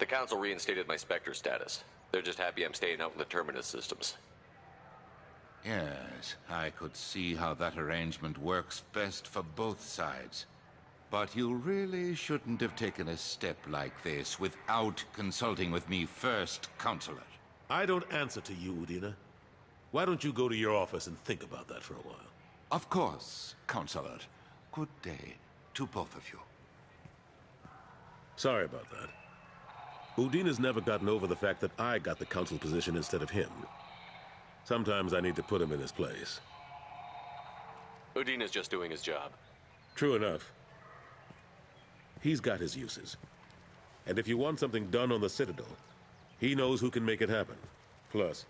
The Council reinstated my Spectre status. They're just happy I'm staying out in the Terminus systems. Yes, I could see how that arrangement works best for both sides. But you really shouldn't have taken a step like this without consulting with me first, Counselor. I don't answer to you, Udina. Why don't you go to your office and think about that for a while? Of course, Counselor. Good day to both of you. Sorry about that. Udina's never gotten over the fact that I got the Council position instead of him. Sometimes I need to put him in his place. Udina's just doing his job. True enough. He's got his uses. And if you want something done on the Citadel, he knows who can make it happen. Plus,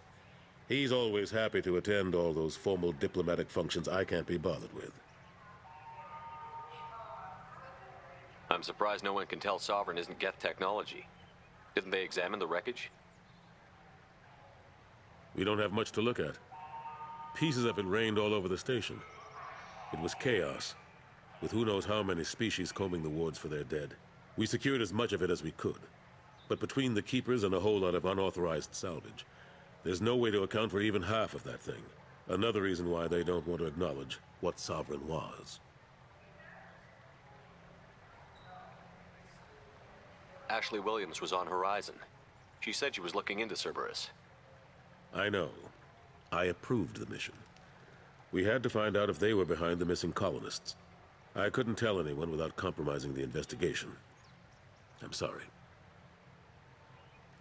he's always happy to attend all those formal diplomatic functions I can't be bothered with. I'm surprised no one can tell Sovereign isn't Geth technology. Didn't they examine the wreckage? We don't have much to look at. Pieces of it rained all over the station. It was chaos, with who knows how many species combing the wards for their dead. We secured as much of it as we could. But between the Keepers and a whole lot of unauthorized salvage, there's no way to account for even half of that thing. Another reason why they don't want to acknowledge what Sovereign was. Ashley Williams was on Horizon. She said she was looking into Cerberus. I know. I approved the mission. We had to find out if they were behind the missing colonists. I couldn't tell anyone without compromising the investigation. I'm sorry.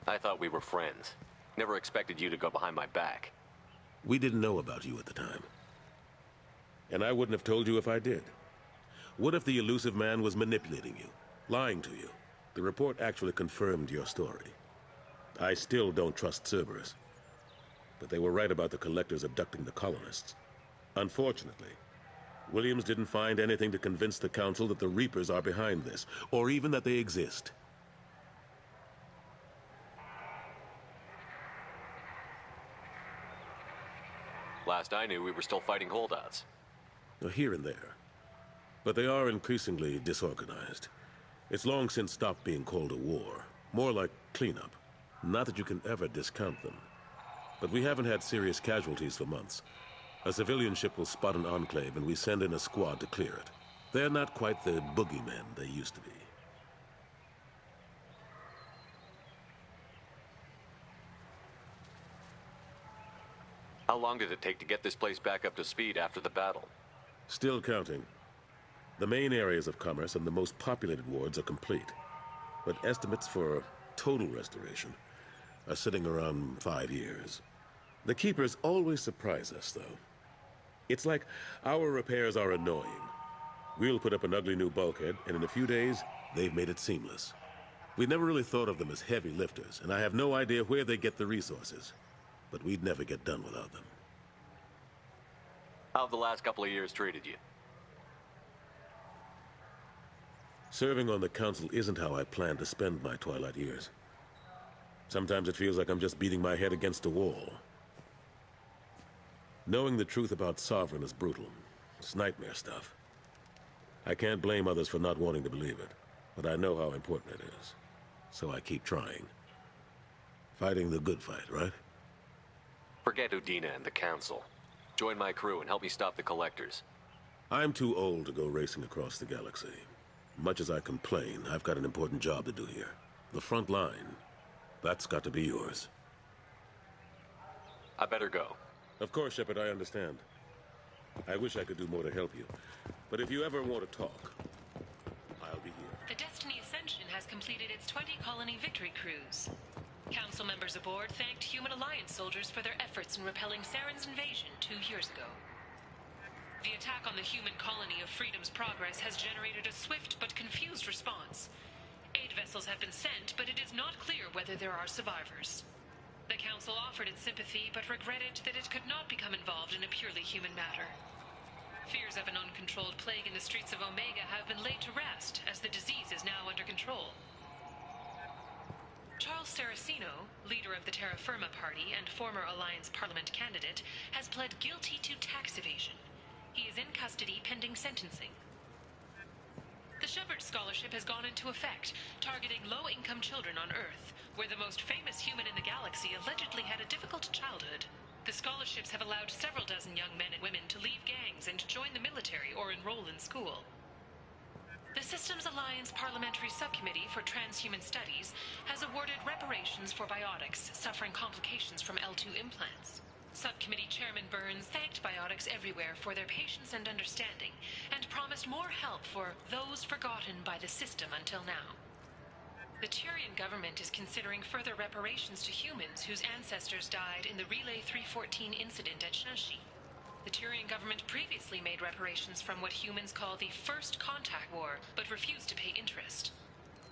I thought we were friends. Never expected you to go behind my back. We didn't know about you at the time. And I wouldn't have told you if I did. What if the elusive man was manipulating you, lying to you? The report actually confirmed your story. I still don't trust Cerberus. But they were right about the Collectors abducting the colonists. Unfortunately, Williams didn't find anything to convince the Council that the Reapers are behind this, or even that they exist. Last I knew, we were still fighting holdouts. Here and there. But they are increasingly disorganized. It's long since stopped being called a war. More like cleanup. Not that you can ever discount them. But we haven't had serious casualties for months. A civilian ship will spot an enclave and we send in a squad to clear it. They're not quite the boogeymen they used to be. How long did it take to get this place back up to speed after the battle? Still counting. The main areas of commerce and the most populated wards are complete. But estimates for total restoration are sitting around 5 years. The Keepers always surprise us, though. It's like our repairs are annoying. We'll put up an ugly new bulkhead, and in a few days, they've made it seamless. We never really thought of them as heavy lifters, and I have no idea where they get the resources. But we'd never get done without them. How have the last couple of years treated you? Serving on the Council isn't how I plan to spend my twilight years. Sometimes it feels like I'm just beating my head against a wall. Knowing the truth about Sovereign is brutal. It's nightmare stuff. I can't blame others for not wanting to believe it, but I know how important it is. So I keep trying. Fighting the good fight, right? Forget Udina and the Council. Join my crew and help me stop the Collectors. I'm too old to go racing across the galaxy. Much as I complain, I've got an important job to do here. The front line. That's got to be yours. I better go. Of course, Shepard, I understand. I wish I could do more to help you. But if you ever want to talk, I'll be here. The Destiny Ascension has completed its 20-colony victory cruise. Council members aboard thanked Human Alliance soldiers for their efforts in repelling Saren's invasion 2 years ago. The attack on the human colony of Freedom's Progress has generated a swift but confused response. Aid vessels have been sent, but it is not clear whether there are survivors. The Council offered its sympathy, but regretted that it could not become involved in a purely human matter. Fears of an uncontrolled plague in the streets of Omega have been laid to rest, as the disease is now under control. Charles Saraceno, leader of the Terra Firma Party and former Alliance Parliament candidate, has pled guilty to tax evasion. He is in custody pending sentencing. The Shepard Scholarship has gone into effect, targeting low-income children on Earth, where the most famous human in the galaxy allegedly had a difficult childhood. The scholarships have allowed several dozen young men and women to leave gangs and join the military or enroll in school. The Systems Alliance Parliamentary Subcommittee for Transhuman Studies has awarded reparations for biotics suffering complications from L2 implants. Subcommittee Chairman Burns thanked biotics everywhere for their patience and understanding, and promised more help for those forgotten by the system until now. The Turian government is considering further reparations to humans whose ancestors died in the Relay 314 incident at Shanxi. The Turian government previously made reparations from what humans call the First Contact War, but refused to pay interest.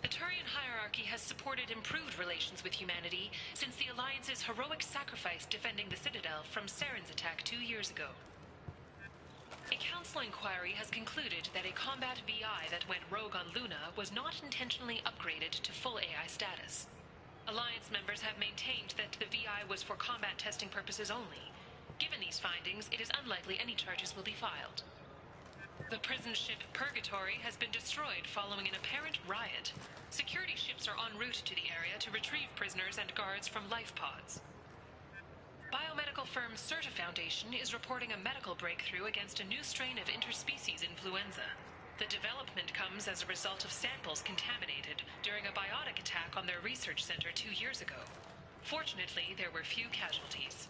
The Turian hierarchy has supported improved relations with humanity since the Alliance's heroic sacrifice defending the Citadel from Saren's attack 2 years ago. A council inquiry has concluded that a combat VI that went rogue on Luna was not intentionally upgraded to full AI status. Alliance members have maintained that the VI was for combat testing purposes only. Given these findings, it is unlikely any charges will be filed. The prison ship Purgatory has been destroyed following an apparent riot. Security ships are en route to the area to retrieve prisoners and guards from life pods. Biomedical firm Certa Foundation is reporting a medical breakthrough against a new strain of interspecies influenza. The development comes as a result of samples contaminated during a biotic attack on their research center 2 years ago. Fortunately, there were few casualties.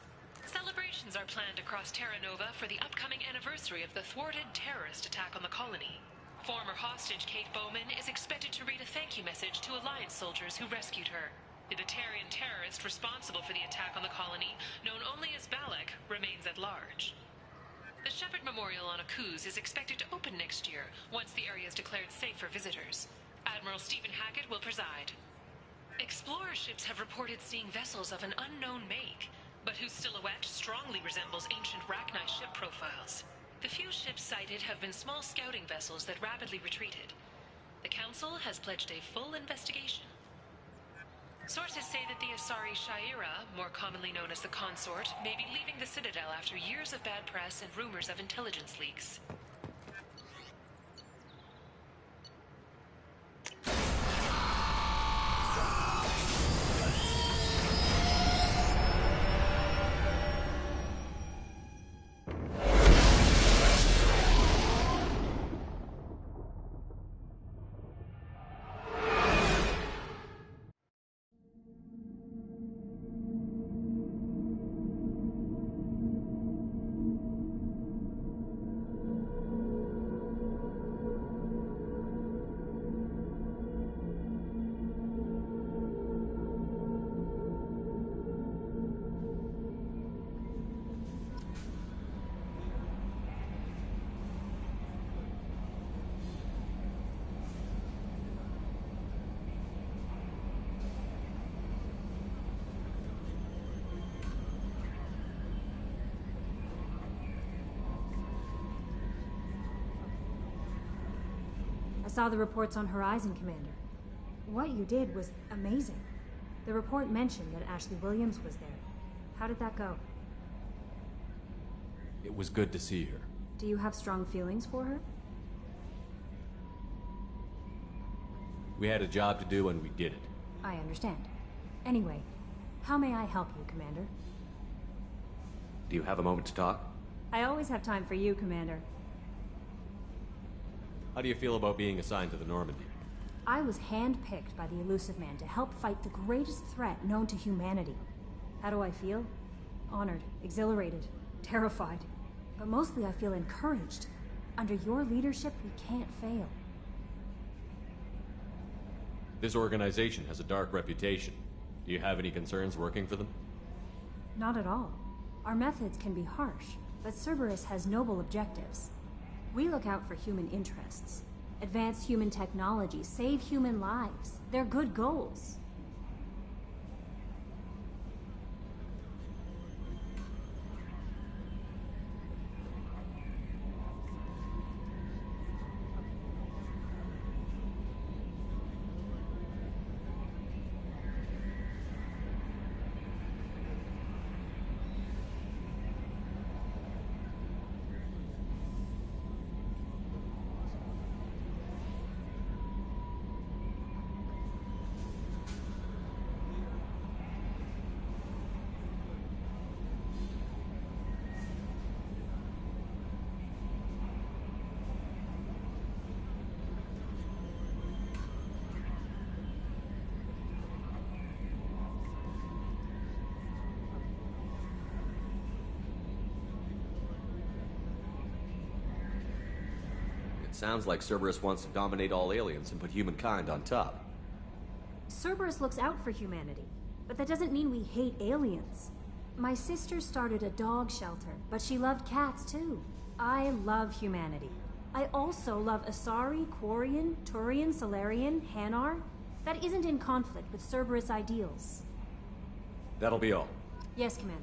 Celebrations are planned across Terra Nova for the upcoming anniversary of the thwarted terrorist attack on the colony. Former hostage Kate Bowman is expected to read a thank you message to Alliance soldiers who rescued her. The Batarian terrorist responsible for the attack on the colony, known only as Balak, remains at large. The Shepard Memorial on Akuz is expected to open next year, once the area is declared safe for visitors. Admiral Stephen Hackett will preside. Explorer ships have reported seeing vessels of an unknown make, but whose silhouette strongly resembles ancient Rachni ship profiles. The few ships sighted have been small scouting vessels that rapidly retreated. The Council has pledged a full investigation. Sources say that the Asari Shaira, more commonly known as the Consort, may be leaving the Citadel after years of bad press and rumors of intelligence leaks. I saw the reports on Horizon, Commander. What you did was amazing. The report mentioned that Ashley Williams was there. How did that go? It was good to see her. Do you have strong feelings for her? We had a job to do and we did it. I understand. Anyway, how may I help you, Commander? Do you have a moment to talk? I always have time for you, Commander. How do you feel about being assigned to the Normandy? I was handpicked by the Elusive Man to help fight the greatest threat known to humanity. How do I feel? Honored, exhilarated, terrified. But mostly I feel encouraged. Under your leadership, we can't fail. This organization has a dark reputation. Do you have any concerns working for them? Not at all. Our methods can be harsh, but Cerberus has noble objectives. We look out for human interests. Advance human technology, save human lives. They're good goals. Sounds like Cerberus wants to dominate all aliens and put humankind on top. Cerberus looks out for humanity, but that doesn't mean we hate aliens. My sister started a dog shelter, but she loved cats too. I love humanity. I also love Asari, Quarian, Turian, Solarian, Hanar. That isn't in conflict with Cerberus ideals. That'll be all. Yes, Commander.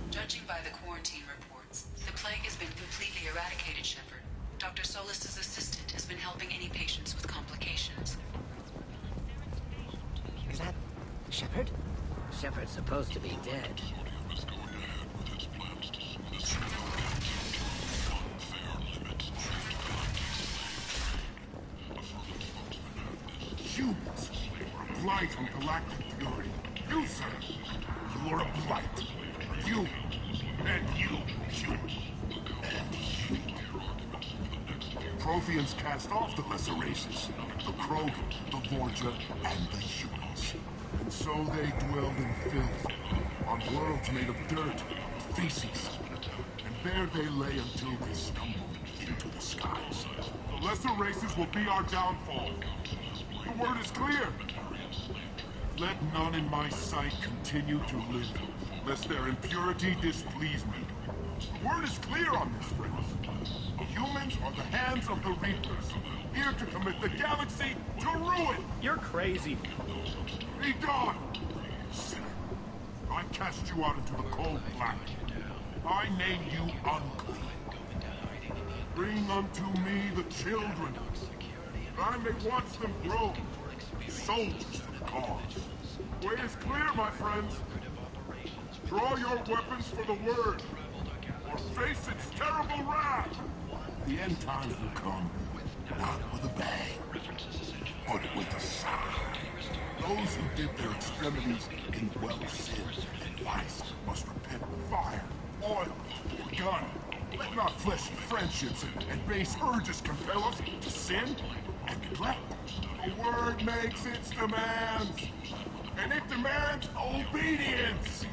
Judging by the quarantine reports, the plague has been completely eradicated, Shepard. Dr. Solis's assistant has been helping any patients with complications. Is that Shepard? Shepard's supposed to be dead. Humans are a blight on galactic purity. You, sir, you are a blight. You, and you, human. And you. Protheans cast off the lesser races, the Krogan, the Vorja, and the humans. And so they dwelled in filth, on worlds made of dirt, feces. And there they lay until they stumbled into the skies. The lesser races will be our downfall. The word is clear. Let none in my sight continue to live, lest their impurity displease me. The word is clear on this, friends. Humans are the hands of the Reapers, here to commit the galaxy to ruin! You're crazy. Be gone! Sinner, I cast you out into the cold black. I name you unclean. Bring unto me the children, that I may watch them grow, soldiers for the cause. The way is clear, my friends. Draw your weapons for the word, or face its terrible wrath. The end times will come, not with a bang, but with a sigh. Those who dip their extremities in the well of sin and vice must repent with fire, oil, or gun. Let not fleshy friendships and base urges compel us to sin and neglect. The word makes its demands, and it demands obedience.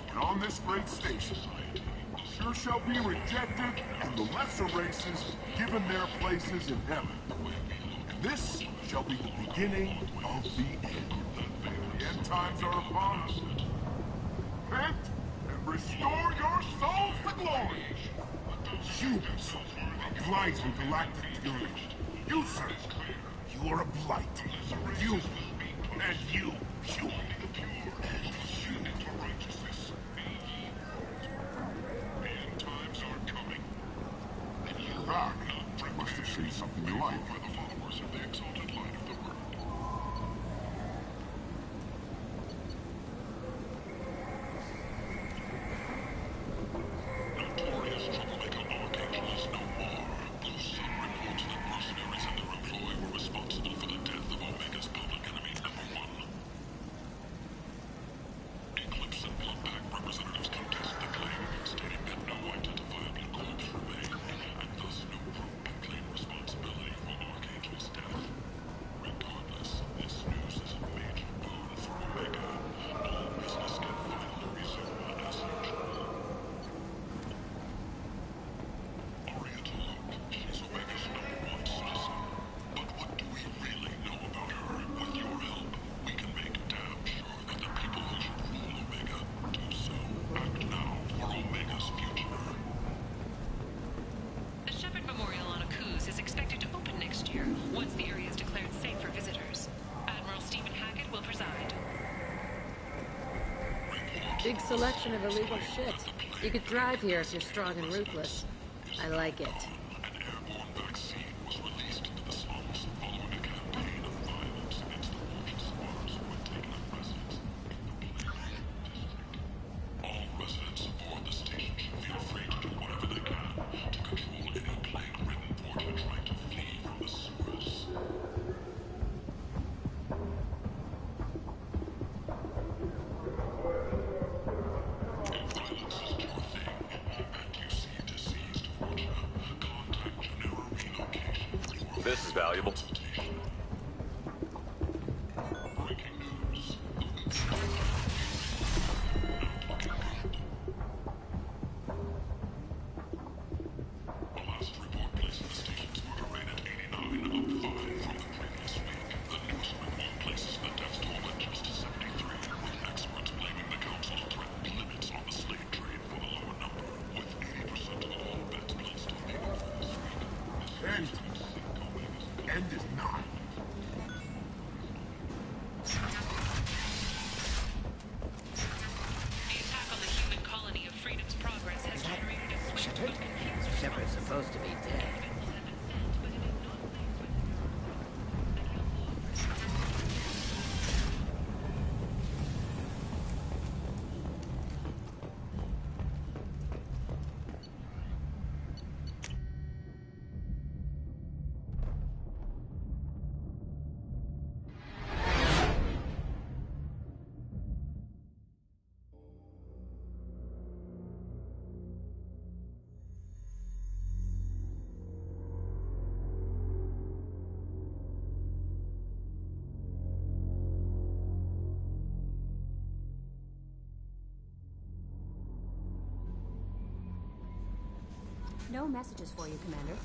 And on this great station, sure shall be rejected, and the lesser races given their places in heaven. And this shall be the beginning of the end. The end times are upon us. Repent and restore your souls to glory. Humans, a blight on galactic purity. You, sir, you are a blight. You, and you, human. And you. Back. I must have seen something you like. once the area is declared safe for visitors. Admiral Stephen Hackett will preside. Big selection of illegal shit. You could thrive here if you're strong and ruthless. I like it. An airborne vaccine was released into the slums following a campaign of violence against the forces squads who had taken up residence in the plague-ridden district. All residents aboard the station should feel free to do whatever they can to control any plague-ridden portman trying to flee from the sewers. If violence is your thing, and you seem diseased, Fortuna, contact General Relocation. This is valuable. Breaking news. The last report places the station's murder rate at 89, up 5 from the previous week. The newest report places the death toll at just 73, with experts blaming the council's threatened limits on the slave trade for the lower number, with 80% of all bets placed on people for this week. End is nigh. The attack on the human colony of Freedom's Progress has generated a swift Shepard? but confused Shepard's supposed to be dead. No messages for you, Commander.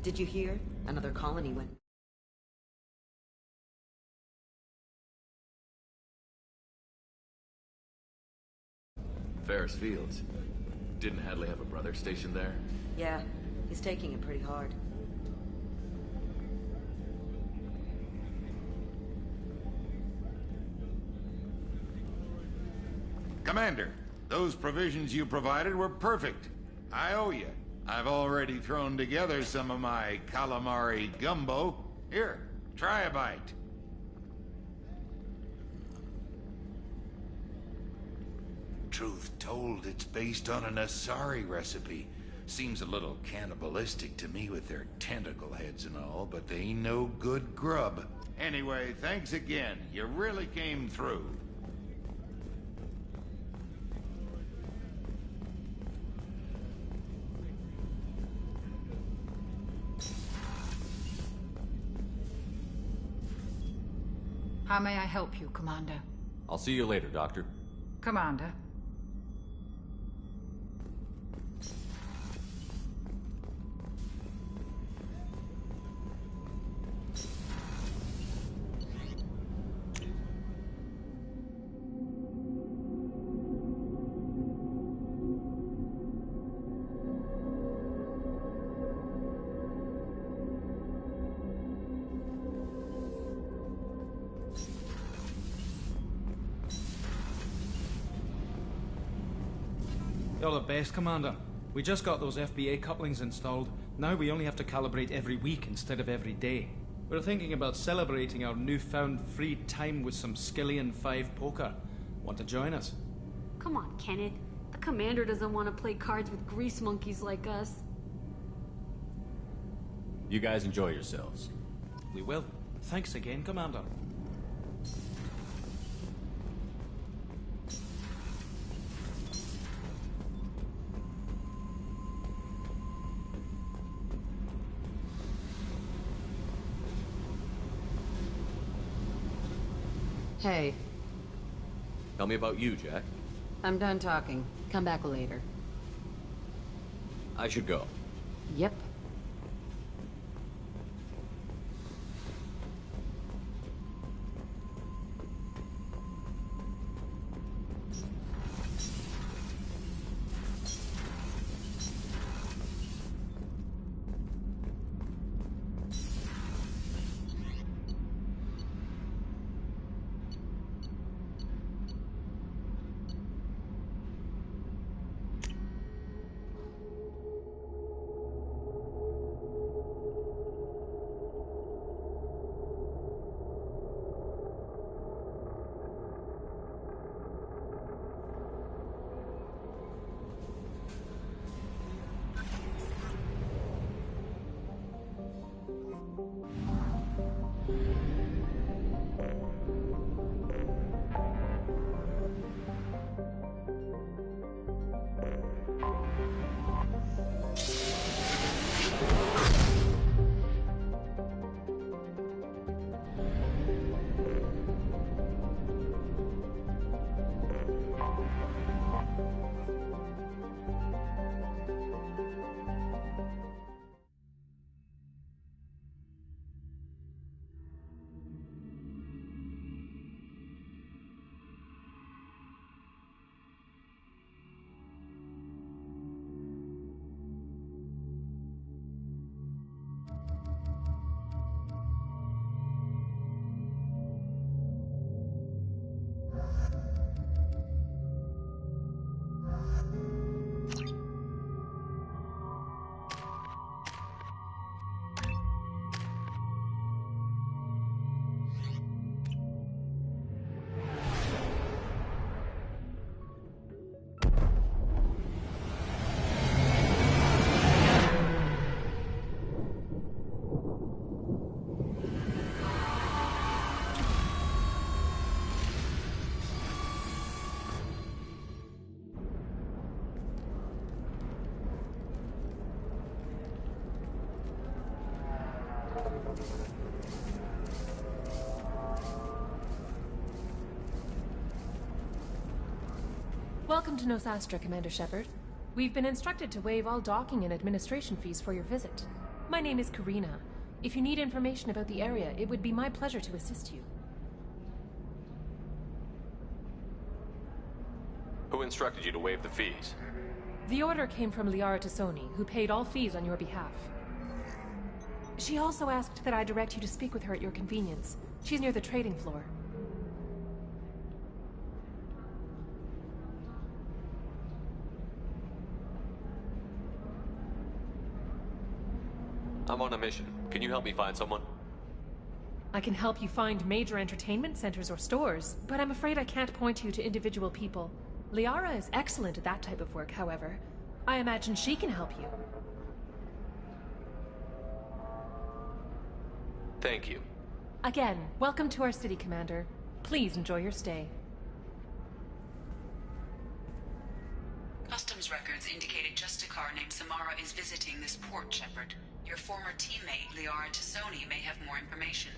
Did you hear? Another colony went. Ferris Fields. Didn't Hadley have a brother stationed there? Yeah, he's taking it pretty hard. Commander, those provisions you provided were perfect. I owe you. I've already thrown together some of my calamari gumbo. Here, try a bite. Truth told, it's based on an Asari recipe. Seems a little cannibalistic to me with their tentacle heads and all, but they ain't no good grub. Anyway, thanks again. You really came through. How may I help you, Commander? I'll see you later, Doctor. Commander. You're the best, Commander. We just got those FBA couplings installed. Now we only have to calibrate every week instead of every day. We're thinking about celebrating our newfound free time with some Skillian 5 poker. Want to join us? Come on, Kenneth. The commander doesn't want to play cards with grease monkeys like us. You guys enjoy yourselves. We will. Thanks again, Commander. Hey. Tell me about you, Jack. I'm done talking. Come back later. I should go. Yep. Welcome to Nosastra, Commander Shepard. We've been instructed to waive all docking and administration fees for your visit. My name is Karina. If you need information about the area, it would be my pleasure to assist you. Who instructed you to waive the fees? The order came from Liara Tassoni, who paid all fees on your behalf. She also asked that I direct you to speak with her at your convenience. She's near the trading floor. I'm on a mission. Can you help me find someone? I can help you find major entertainment centers or stores, but I'm afraid I can't point you to individual people. Liara is excellent at that type of work, however. I imagine she can help you. Thank you. Again, welcome to our city, Commander. Please enjoy your stay. Customs records indicated just a car named Samara is visiting this port, Shepard. Your former teammate, Liara Tassoni, may have more information.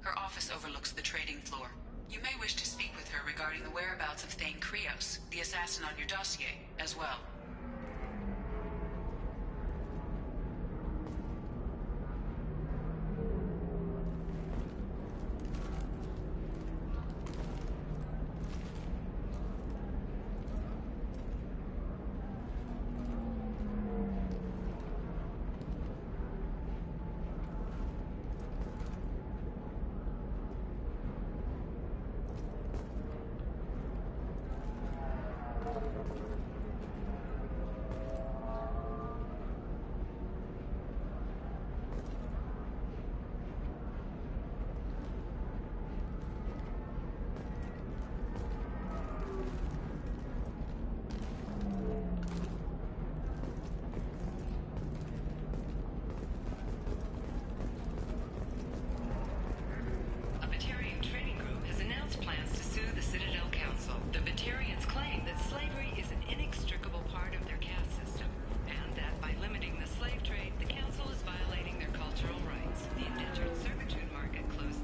Her office overlooks the trading floor. You may wish to speak with her regarding the whereabouts of Thane Krios, the assassin on your dossier, as well.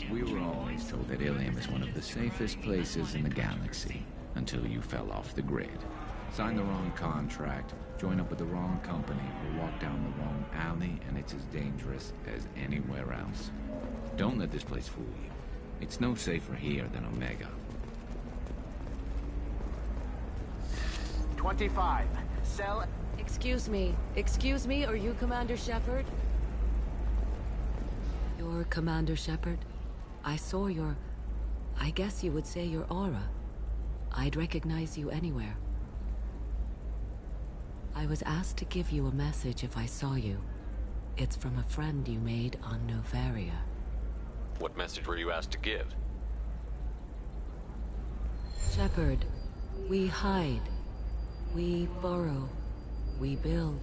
We were always told that Ilium is one of the safest places in the galaxy. until you fell off the grid. Sign the wrong contract, join up with the wrong company, or walk down the wrong alley, and it's as dangerous as anywhere else. Don't let this place fool you. It's no safer here than Omega. 25. Cell... Excuse me, are you Commander Shepard? You're Commander Shepard? I saw I guess you would say your aura. I'd recognize you anywhere. I was asked to give you a message if I saw you. It's from a friend you made on Novaria. What message were you asked to give? Shepard, we hide. We burrow. We build.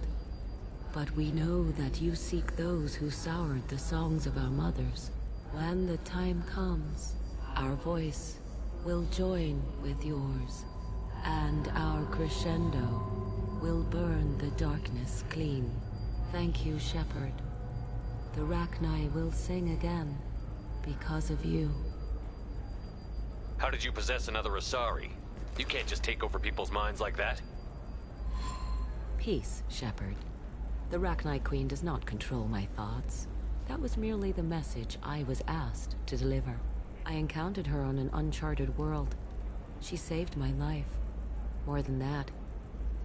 But we know that you seek those who soured the songs of our mothers. When the time comes, our voice will join with yours, and our crescendo will burn the darkness clean. Thank you, Shepard. The Rachni will sing again because of you. How did you possess another Asari? You can't just take over people's minds like that. Peace, Shepard. The Rachni Queen does not control my thoughts. That was merely the message I was asked to deliver. I encountered her on an uncharted world. She saved my life. More than that,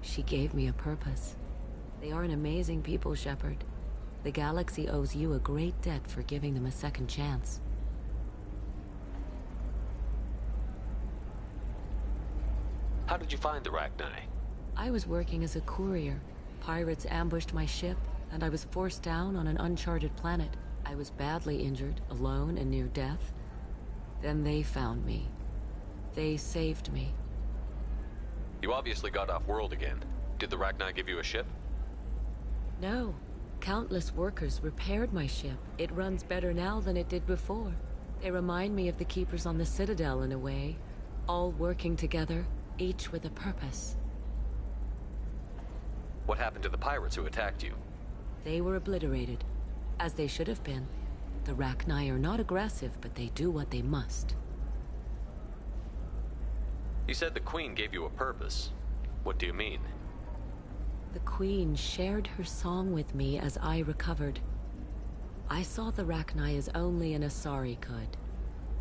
she gave me a purpose. They are an amazing people, Shepard. The galaxy owes you a great debt for giving them a second chance. How did you find the Rachni? I was working as a courier. Pirates ambushed my ship, and I was forced down on an uncharted planet. I was badly injured, alone and near death. Then they found me. They saved me. You obviously got off world again. Did the Rachni give you a ship? No. Countless workers repaired my ship. It runs better now than it did before. They remind me of the Keepers on the Citadel in a way. All working together, each with a purpose. What happened to the pirates who attacked you? They were obliterated, as they should have been. The Rachni are not aggressive, but they do what they must. You said the Queen gave you a purpose. What do you mean? The Queen shared her song with me as I recovered. I saw the Rachni as only an Asari could.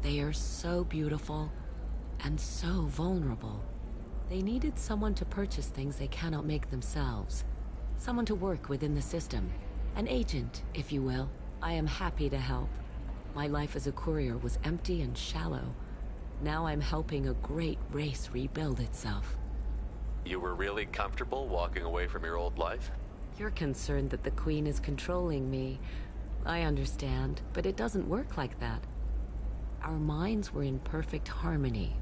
They are so beautiful and so vulnerable. They needed someone to purchase things they cannot make themselves. Someone to work within the system. An agent, if you will. I am happy to help. My life as a courier was empty and shallow. Now I'm helping a great race rebuild itself. You were really comfortable walking away from your old life? You're concerned that the Queen is controlling me. I understand, but it doesn't work like that. Our minds were in perfect harmony.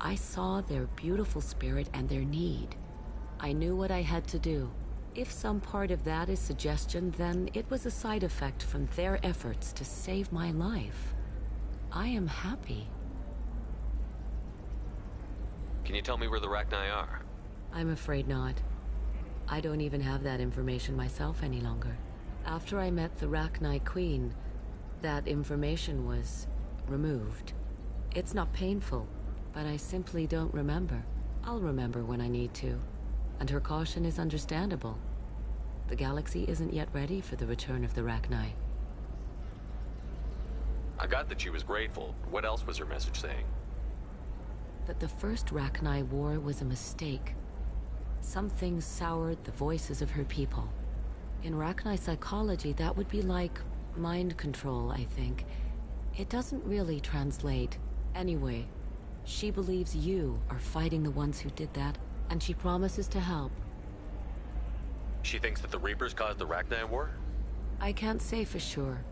I saw their beautiful spirit and their need. I knew what I had to do. If some part of that is suggestion, then it was a side effect from their efforts to save my life. I am happy. Can you tell me where the Rachni are? I'm afraid not. I don't even have that information myself any longer. After I met the Rachni Queen, that information was removed. It's not painful, but I simply don't remember. I'll remember when I need to, and her caution is understandable. The galaxy isn't yet ready for the return of the Rachni. I got that she was grateful. What else was her message saying? That the first Rachni war was a mistake. Something soured the voices of her people. In Rachni psychology, that would be like mind control, I think. It doesn't really translate. Anyway, she believes you are fighting the ones who did that, and she promises to help. She thinks that the Reapers caused the Rachni war? I can't say for sure,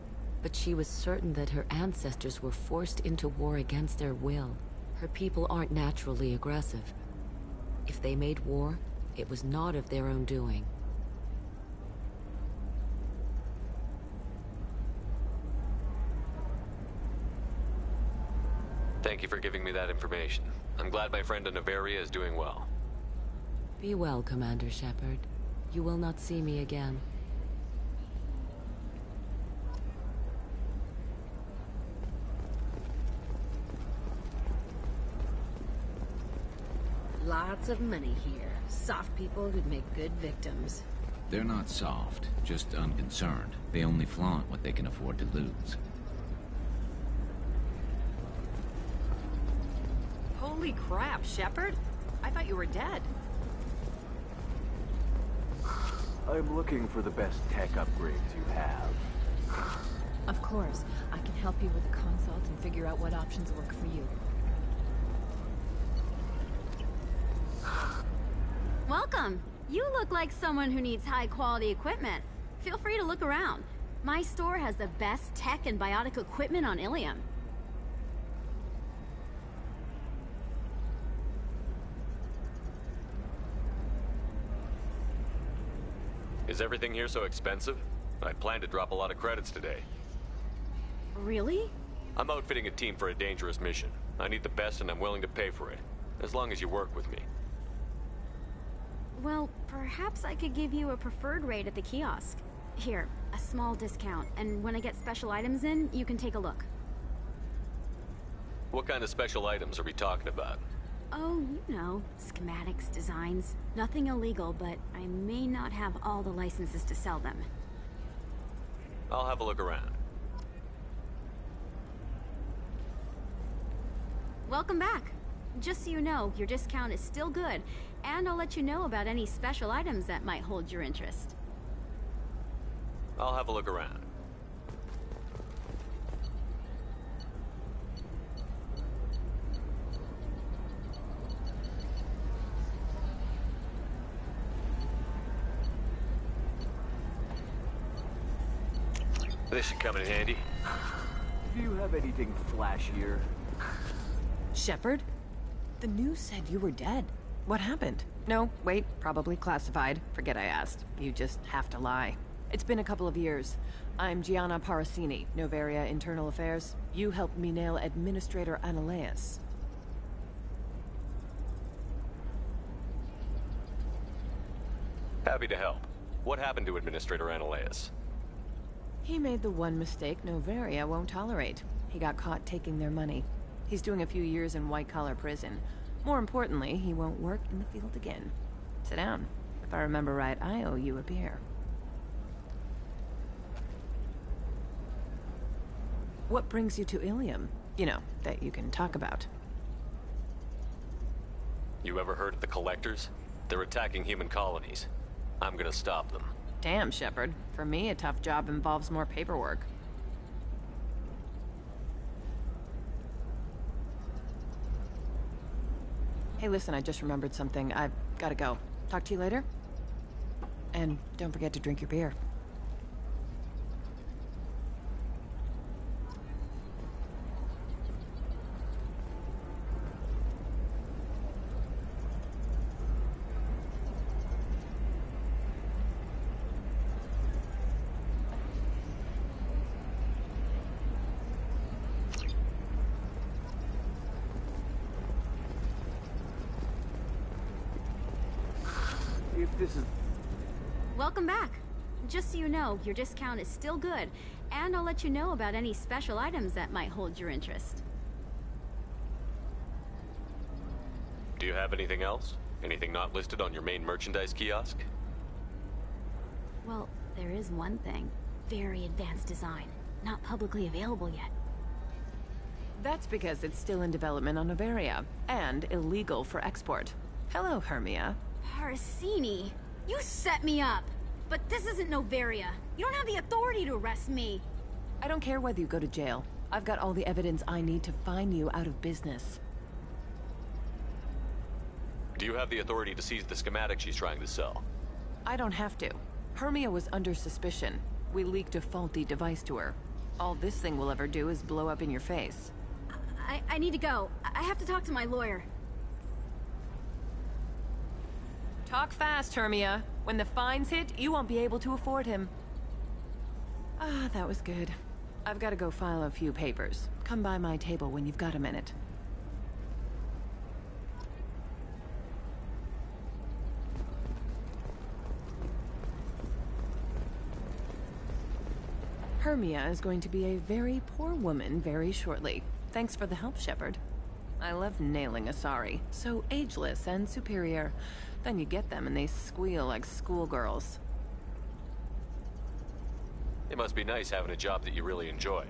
but she was certain that her ancestors were forced into war against their will. Her people aren't naturally aggressive. If they made war, it was not of their own doing. Thank you for giving me that information. I'm glad my friend in Novaria is doing well. Be well, Commander Shepard. You will not see me again. Lots of money here. Soft people who'd make good victims. They're not soft, just unconcerned. They only flaunt what they can afford to lose. Holy crap, Shepard? I thought you were dead. I'm looking for the best tech upgrades you have. Of course. I can help you with the consult and figure out what options work for you. Welcome. You look like someone who needs high-quality equipment. Feel free to look around. My store has the best tech and biotic equipment on Ilium. Is everything here so expensive? I plan to drop a lot of credits today. Really? I'm outfitting a team for a dangerous mission. I need the best and I'm willing to pay for it. As long as you work with me. Well, perhaps I could give you a preferred rate at the kiosk. Here, a small discount, and when I get special items in, you can take a look. What kind of special items are we talking about? Oh, you know, schematics, designs. Nothing illegal, but I may not have all the licenses to sell them. I'll have a look around. Welcome back. Just so you know, your discount is still good, and I'll let you know about any special items that might hold your interest. I'll have a look around. This should come in handy. Do you have anything flashier? Shepard? The news said you were dead. What happened? No, wait, probably classified. Forget I asked. You just have to lie. It's been a couple of years. I'm Gianna Parasini, Novaria Internal Affairs. You helped me nail Administrator Analeas. Happy to help. What happened to Administrator Analeas? He made the one mistake Novaria won't tolerate. He got caught taking their money. He's doing a few years in white-collar prison. More importantly, he won't work in the field again. Sit down. If I remember right, I owe you a beer. What brings you to Ilium? You know, that you can talk about. You ever heard of the Collectors? They're attacking human colonies. I'm gonna stop them. Damn, Shepard. For me, a tough job involves more paperwork. Hey, listen, I just remembered something. I've gotta go. Talk to you later? And don't forget to drink your beer. If this is... Welcome back. Just so you know, your discount is still good, and I'll let you know about any special items that might hold your interest. Do you have anything else? Anything not listed on your main merchandise kiosk? Well, there is one thing. Very advanced design. Not publicly available yet. That's because it's still in development on Novaria, and illegal for export. Hello, Hermia. Parasini, you set me up! But this isn't Novaria. You don't have the authority to arrest me. I don't care whether you go to jail. I've got all the evidence I need to find you out of business. Do you have the authority to seize the schematic she's trying to sell? I don't have to. Hermia was under suspicion. We leaked a faulty device to her. All this thing will ever do is blow up in your face. I need to go. I have to talk to my lawyer. Talk fast, Hermia. When the fines hit, you won't be able to afford him. Ah, that was good. I've got to go file a few papers. Come by my table when you've got a minute. Hermia is going to be a very poor woman very shortly. Thanks for the help, Shepard. I love nailing Asari. So ageless and superior. Then you get them and they squeal like schoolgirls. It must be nice having a job that you really enjoy.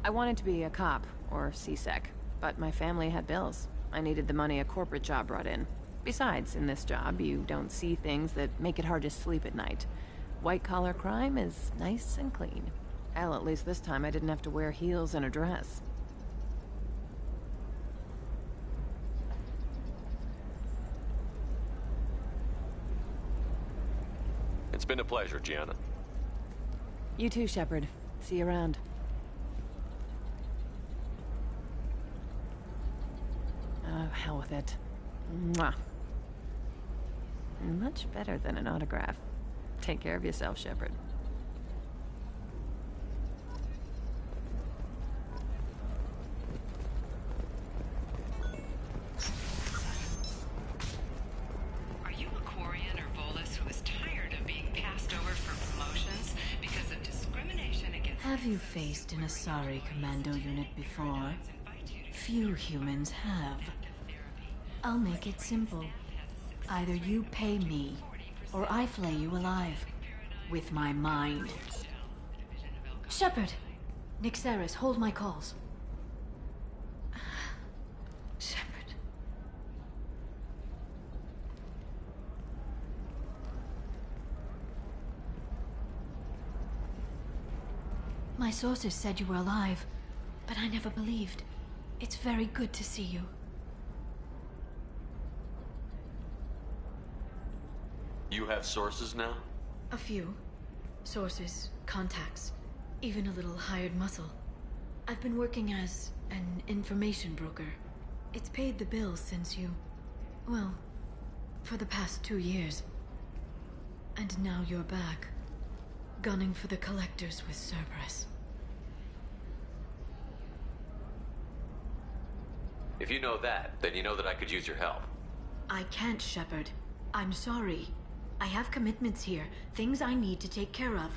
I wanted to be a cop, or CSEC, but my family had bills. I needed the money a corporate job brought in. Besides, in this job, you don't see things that make it hard to sleep at night. White-collar crime is nice and clean. Hell, at least this time I didn't have to wear heels and a dress. It's been a pleasure, Gianna. You too, Shepard. See you around. Oh, hell with it. Mwah. Much better than an autograph. Take care of yourself, Shepard. Are you a Quarian or Volus who is tired of being passed over for promotions because of discrimination against... Have you faced an Asari commando unit before? Few humans have. I'll make it simple. Either you pay me, or I flay you alive. With my mind. Shepard! Nixeris, hold my calls. Shepard. My sources said you were alive, but I never believed. It's very good to see you. You have sources now? A few. Sources, contacts, even a little hired muscle. I've been working as an information broker. It's paid the bills since you... well, for the past 2 years. And now you're back, gunning for the collectors with Cerberus. If you know that, then you know that I could use your help. I can't, Shepard. I'm sorry. I have commitments here, things I need to take care of.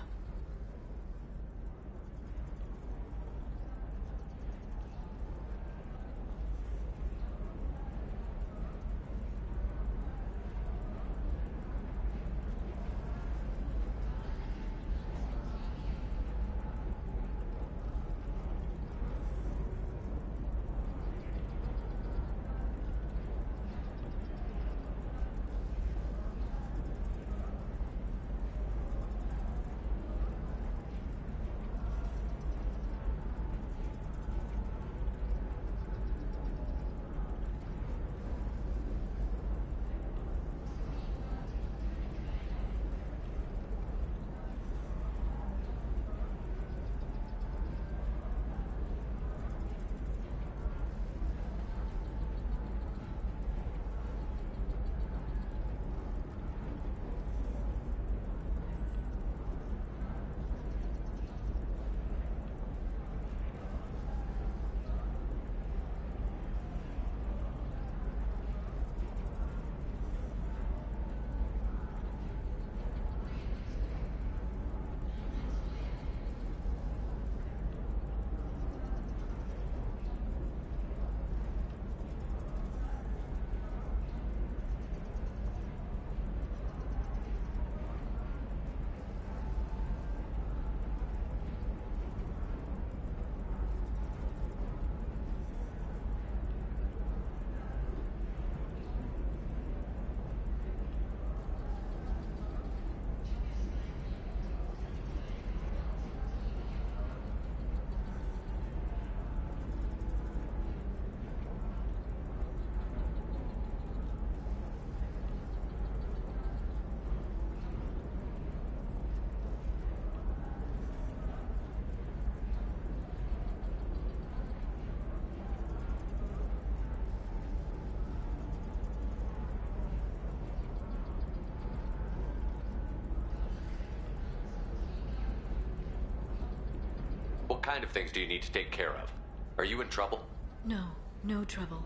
What kind of things do you need to take care of? Are you in trouble? No, no trouble.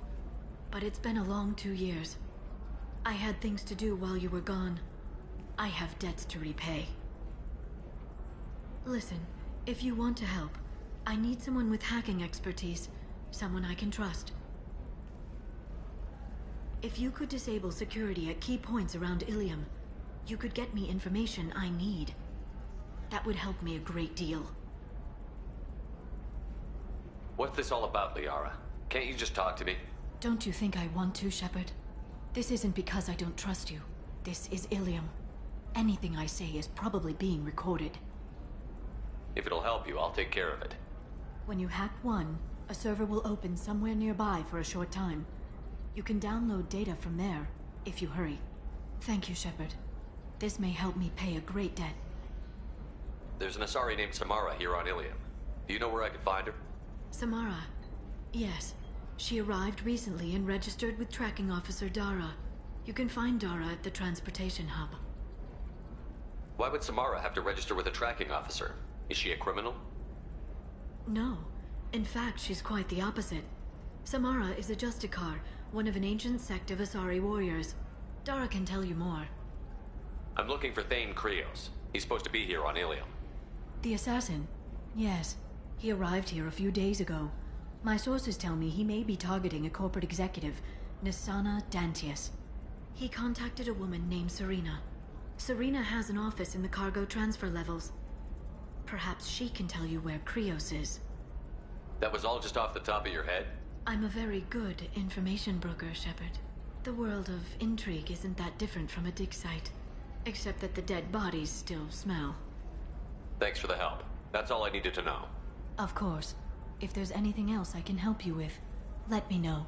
But it's been a long 2 years. I had things to do while you were gone. I have debts to repay. Listen, if you want to help, I need someone with hacking expertise. Someone I can trust. If you could disable security at key points around Ilium, you could get me information I need. That would help me a great deal. What's this all about, Liara? Can't you just talk to me? Don't you think I want to, Shepard? This isn't because I don't trust you. This is Ilium. Anything I say is probably being recorded. If it'll help you, I'll take care of it. When you hack one, a server will open somewhere nearby for a short time. You can download data from there, if you hurry. Thank you, Shepard. This may help me pay a great debt. There's an Asari named Samara here on Ilium. Do you know where I could find her? Samara. Yes. She arrived recently and registered with Tracking Officer Dara. You can find Dara at the transportation hub. Why would Samara have to register with a tracking officer? Is she a criminal? No. In fact, she's quite the opposite. Samara is a Justicar, one of an ancient sect of Asari warriors. Dara can tell you more. I'm looking for Thane Krios. He's supposed to be here on Ilium. The assassin? Yes. He arrived here a few days ago. My sources tell me he may be targeting a corporate executive, Nisana Dantius. He contacted a woman named Serena. Serena has an office in the cargo transfer levels. Perhaps she can tell you where Krios is. That was all just off the top of your head? I'm a very good information broker, Shepard. The world of intrigue isn't that different from a dig site. Except that the dead bodies still smell. Thanks for the help. That's all I needed to know. Of course. If there's anything else I can help you with, let me know.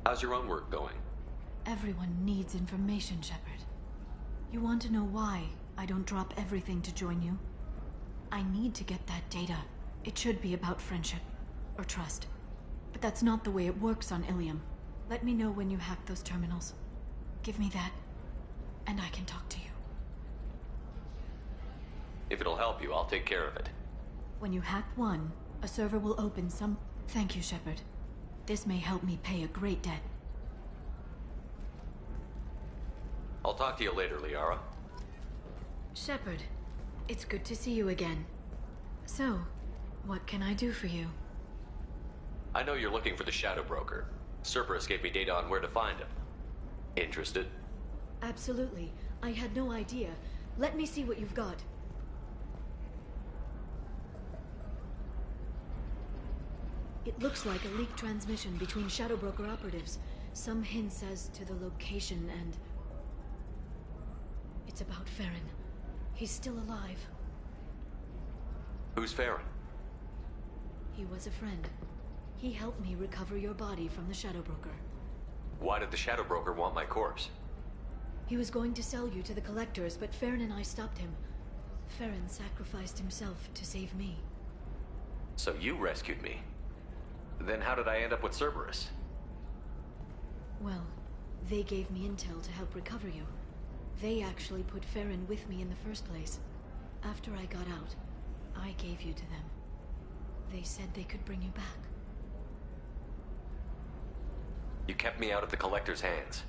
How's your own work going? Everyone needs information, Shepard. You want to know why I don't drop everything to join you? I need to get that data. It should be about friendship. Or trust. But that's not the way it works on Ilium. Let me know when you hack those terminals. Give me that, and I can talk to you. If it'll help you, I'll take care of it. When you hack one, a server will open some... Thank you, Shepard. This may help me pay a great debt. I'll talk to you later, Liara. Shepard, it's good to see you again. So, what can I do for you? I know you're looking for the Shadow Broker. Cerberus gave me data on where to find him. Interested? Absolutely. I had no idea. Let me see what you've got. It looks like a leaked transmission between Shadow Broker operatives. Some hints as to the location and... It's about Farron. He's still alive. Who's Farron? He was a friend. He helped me recover your body from the Shadow Broker. Why did the Shadow Broker want my corpse? He was going to sell you to the Collectors, but Farron and I stopped him. Farron sacrificed himself to save me. So you rescued me. Then how did I end up with Cerberus? Well, they gave me intel to help recover you. They actually put Farron with me in the first place. After I got out, I gave you to them. They said they could bring you back. You kept me out of the Collector's hands.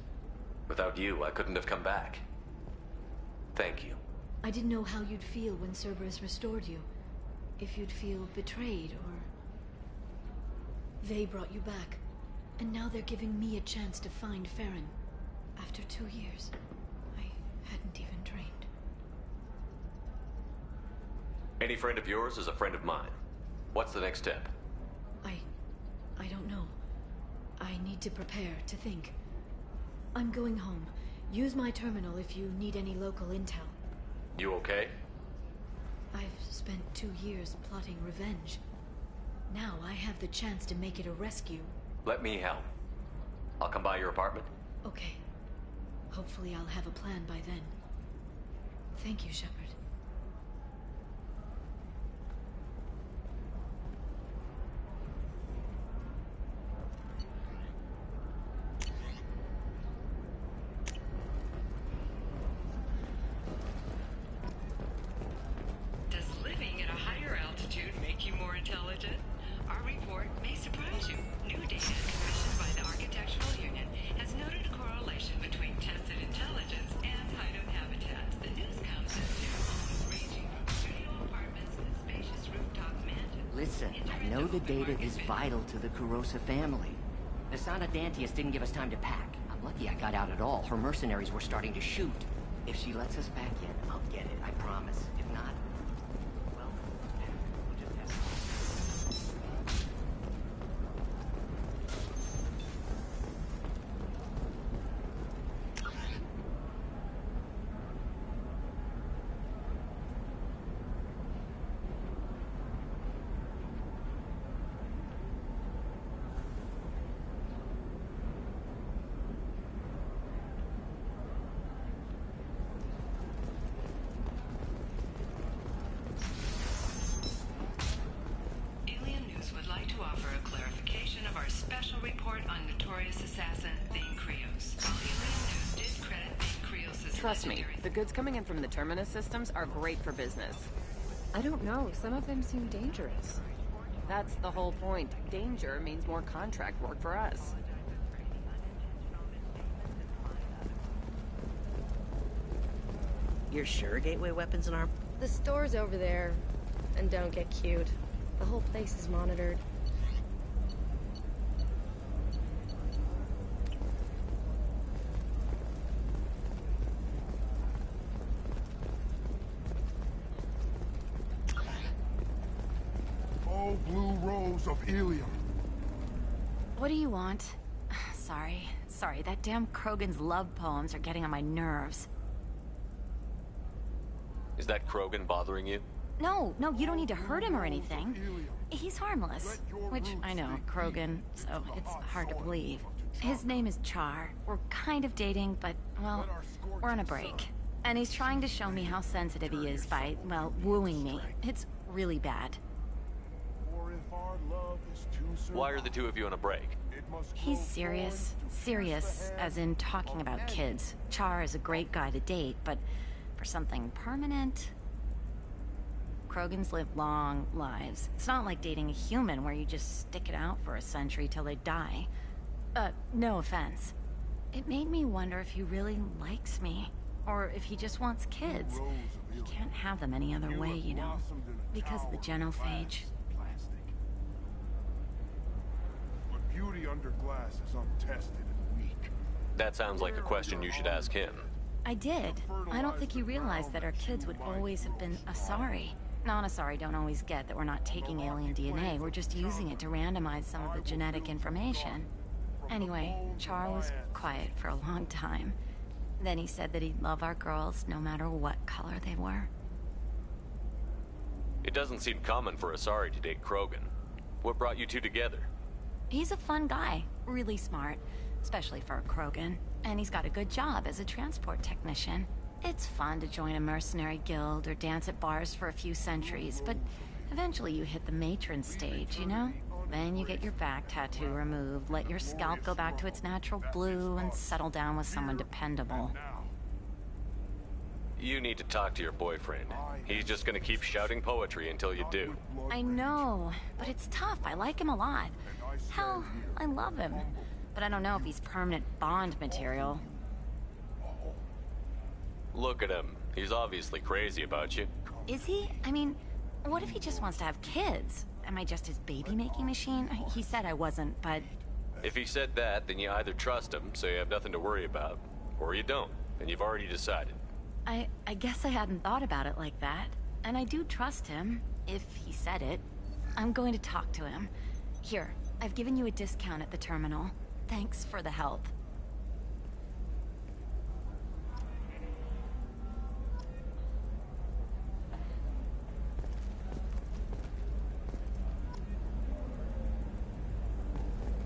Without you, I couldn't have come back. Thank you. I didn't know how you'd feel when Cerberus restored you. If you'd feel betrayed, or... They brought you back, and now they're giving me a chance to find Farron. After 2 years, I hadn't even dreamed. Any friend of yours is a friend of mine. What's the next step? I don't know. I need to prepare, to think. I'm going home. Use my terminal if you need any local intel. You okay? I've spent 2 years plotting revenge. Now I have the chance to make it a rescue. Let me help. I'll come by your apartment. Okay. Hopefully I'll have a plan by then. Thank you, Shepard. Does living at a higher altitude make you more intelligent? Our report may surprise you. New data commissioned by the Architectural Union has noted a correlation between tested intelligence and hideout habitats. The news comes as new homes ranging from studio apartments to spacious rooftop mansions. Listen, I know the data is vital to the Kurosa family, The Sana Dantius didn't give us time to pack. I'm lucky I got out at all. Her mercenaries were starting to shoot. If she lets us back in, I'll get it, I promise. If not, well, we'll just have to... Alien News would like to offer a clarification of our special report on notorious assassin Thane Krios. While Alien News did credit Thane Krios' Trust me, the goods coming in from the Terminus systems are great for business. I don't know. Some of them seem dangerous. That's the whole point. Danger means more contract work for us. You're sure Gateway Weapons and Arm? The store's over there. And don't get cute. The whole place is monitored. Oh, blue rose of helium. What do you want? Sorry, that damn Krogan's love poems are getting on my nerves. Is that Krogan bothering you? No, you don't need to hurt him or anything. He's harmless. Which, I know, Krogan, so it's hard to believe. His name is Char. We're kind of dating, but, well, we're on a break. And he's trying to show me how sensitive he is by, well, wooing me. It's really bad. Why are the two of you on a break? He's serious. Serious, as in talking about kids. Char is a great guy to date, but for something permanent... Krogans live long lives. It's not like dating a human where you just stick it out for a century till they die. No offense. It made me wonder if he really likes me. Or if he just wants kids. He can't have them any other way, you know. Because of the genophage. But beauty under glass is untested and weak. That sounds like a question you should ask him. I did. I don't think he realized that our kids would always have been Asari. Non-Asari don't always get that we're not taking alien DNA, we're just using it to randomize some of the genetic information. Anyway, Char was quiet for a long time. Then he said that he'd love our girls no matter what color they were. It doesn't seem common for Asari to date Krogan. What brought you two together? He's a fun guy, really smart, especially for a Krogan. And he's got a good job as a transport technician. It's fun to join a mercenary guild or dance at bars for a few centuries, but eventually you hit the matron stage, you know? Then you get your back tattoo removed, let your scalp go back to its natural blue, and settle down with someone dependable. You need to talk to your boyfriend. He's just gonna keep shouting poetry until you do. I know, but it's tough. I like him a lot. Hell, I love him. But I don't know if he's permanent Bond material. Look at him. He's obviously crazy about you. Is he? I mean, what if he just wants to have kids? Am I just his baby-making machine? He said I wasn't, but... If he said that, then you either trust him, so you have nothing to worry about, or you don't, and you've already decided. I guess I hadn't thought about it like that. And I do trust him, if he said it. I'm going to talk to him. Here, I've given you a discount at the terminal. Thanks for the help.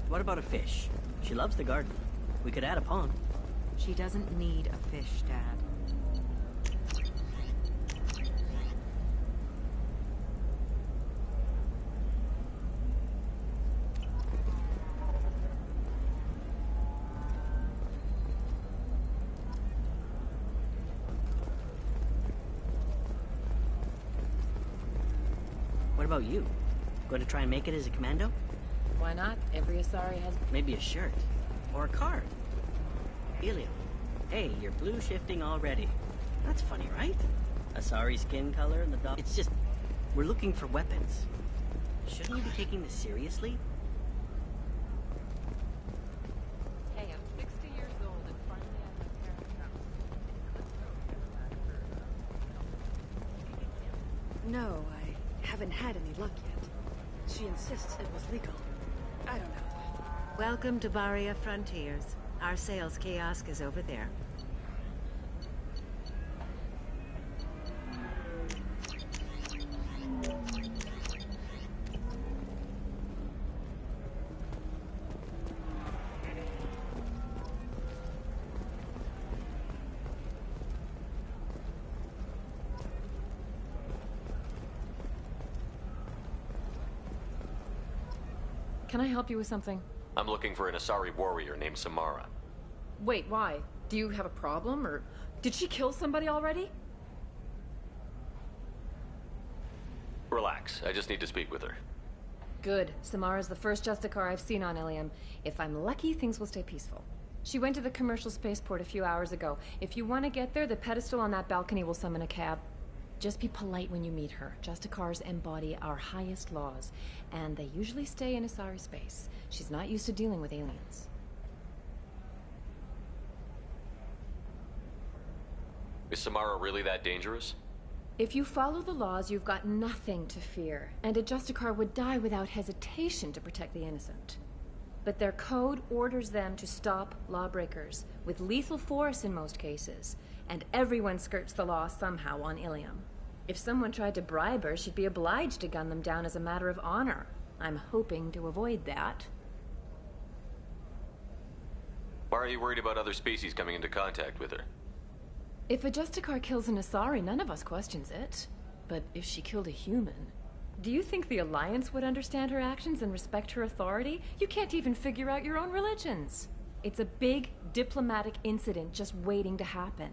What about a fish? She loves the garden. We could add a pond. She doesn't need a fish, Dad. What about you? Going to try and make it as a commando? Why not? Every Asari has... Maybe a shirt. Or a card. Helium. Hey, you're blue shifting already. That's funny, right? Asari skin color and the dog... It's just... We're looking for weapons. Shouldn't you be taking this seriously? know. I haven't had any luck yet. She insists it was legal. I don't know. Welcome to Baria Frontiers. Our sales kiosk is over there. Can I help you with something? I'm looking for an Asari warrior named Samara. Wait, why? Do you have a problem, or did she kill somebody already? Relax, I just need to speak with her. Good. Samara's the first Justicar I've seen on Ilium. If I'm lucky, things will stay peaceful. She went to the commercial spaceport a few hours ago. If you want to get there, the pedestal on that balcony will summon a cab. Just be polite when you meet her. Justicars embody our highest laws, and they usually stay in Asari space. She's not used to dealing with aliens. Is Samara really that dangerous? If you follow the laws, you've got nothing to fear, and a Justicar would die without hesitation to protect the innocent. But their code orders them to stop lawbreakers, with lethal force in most cases, and everyone skirts the law somehow on Ilium. If someone tried to bribe her, she'd be obliged to gun them down as a matter of honor. I'm hoping to avoid that. Why are you worried about other species coming into contact with her? If a Justicar kills an Asari, none of us questions it. But if she killed a human, do you think the Alliance would understand her actions and respect her authority? You can't even figure out your own religions. It's a big diplomatic incident just waiting to happen.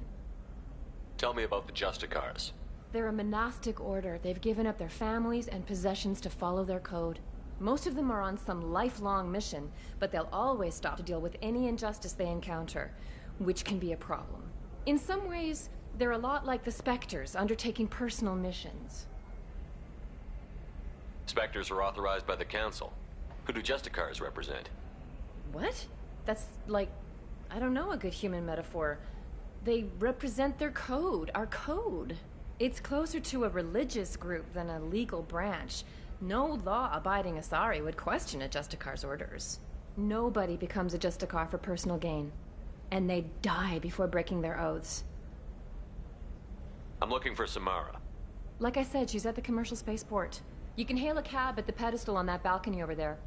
Tell me about the Justicars. They're a monastic order. They've given up their families and possessions to follow their code. Most of them are on some lifelong mission, but they'll always stop to deal with any injustice they encounter, which can be a problem. In some ways, they're a lot like the Spectres, undertaking personal missions. Spectres are authorized by the Council. Who do Justicars represent? What? That's like, I don't know, a good human metaphor. They represent their code, our code. It's closer to a religious group than a legal branch. No law-abiding Asari would question a Justicar's orders. Nobody becomes a Justicar for personal gain. And they die before breaking their oaths. I'm looking for Samara. Like I said, she's at the commercial spaceport. You can hail a cab at the pedestal on that balcony over there.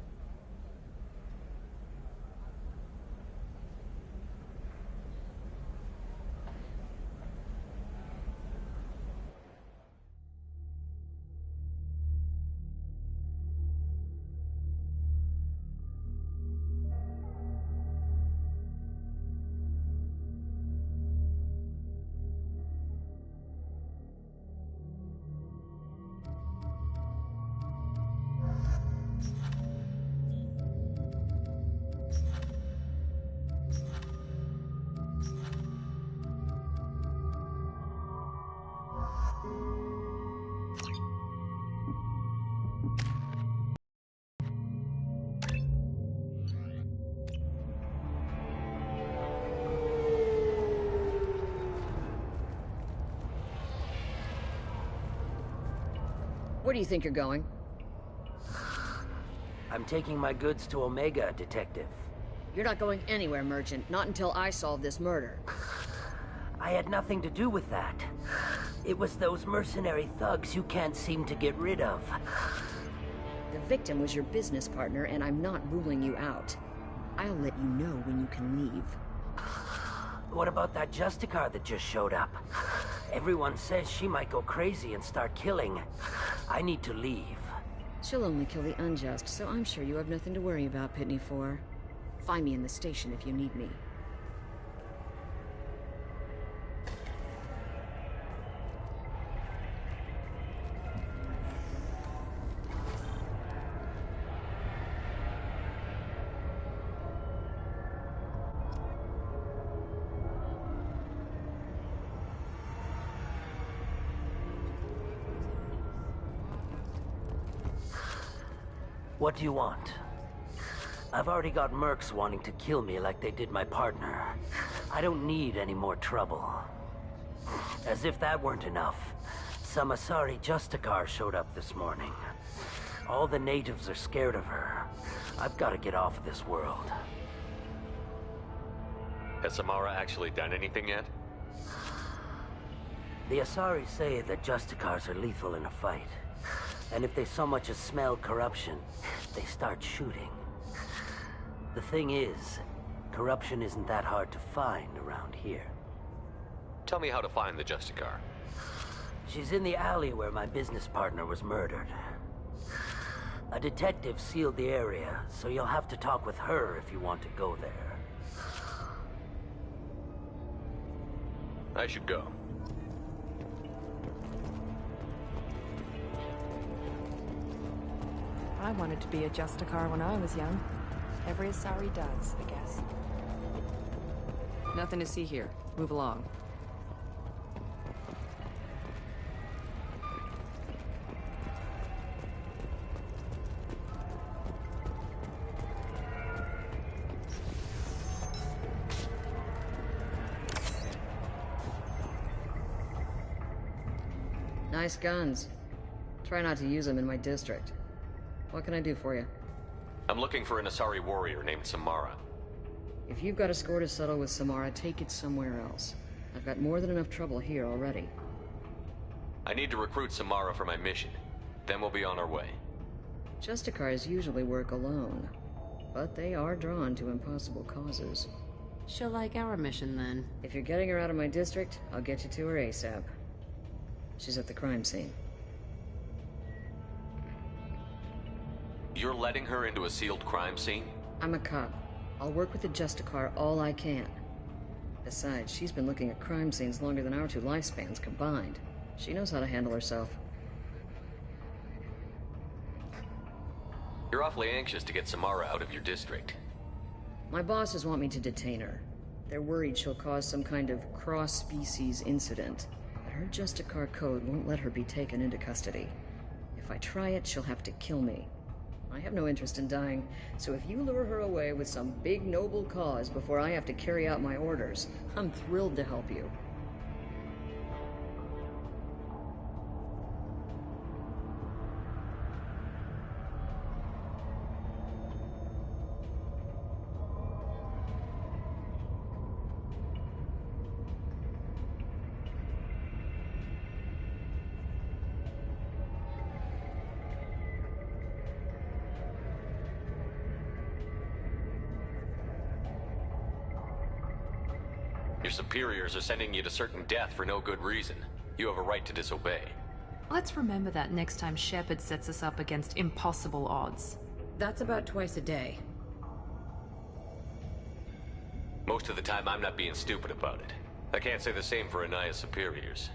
Where do you think you're going? I'm taking my goods to Omega, Detective. You're not going anywhere, Merchant. Not until I solve this murder. I had nothing to do with that. It was those mercenary thugs you can't seem to get rid of. The victim was your business partner, and I'm not ruling you out. I'll let you know when you can leave. What about that Justicar that just showed up? Everyone says she might go crazy and start killing. I need to leave. She'll only kill the unjust, so I'm sure you have nothing to worry about, Pitney 4. Find me in the station if you need me. What do you want? I've already got mercs wanting to kill me like they did my partner. I don't need any more trouble. As if that weren't enough, Some Asari Justicar showed up this morning. All the natives are scared of her. I've got to get off of this world. Has Samara actually done anything yet? The Asari say that Justicars are lethal in a fight. And if they so much as smell corruption, they start shooting. The thing is, corruption isn't that hard to find around here. Tell me how to find the Justicar. She's in the alley where my business partner was murdered. A detective sealed the area, so you'll have to talk with her if you want to go there. I should go. I wanted to be a Justicar when I was young. Every Asari does, I guess. Nothing to see here. Move along. Nice guns. Try not to use them in my district. What can I do for you? I'm looking for an Asari warrior named Samara. If you've got a score to settle with Samara, take it somewhere else. I've got more than enough trouble here already. I need to recruit Samara for my mission. Then we'll be on our way. Justicars usually work alone, but they are drawn to impossible causes. She'll like our mission, then. If you're getting her out of my district, I'll get you to her ASAP. She's at the crime scene. You're letting her into a sealed crime scene? I'm a cop. I'll work with the Justicar all I can. Besides, she's been looking at crime scenes longer than our two lifespans combined. She knows how to handle herself. You're awfully anxious to get Samara out of your district. My bosses want me to detain her. They're worried she'll cause some kind of cross-species incident. But her Justicar code won't let her be taken into custody. If I try it, she'll have to kill me. I have no interest in dying, so if you lure her away with some big noble cause before I have to carry out my orders, I'm thrilled to help you. Your superiors are sending you to certain death for no good reason. You have a right to disobey. Let's remember that next time Shepard sets us up against impossible odds. That's about twice a day. Most of the time, I'm not being stupid about it. I can't say the same for Anaya's superiors.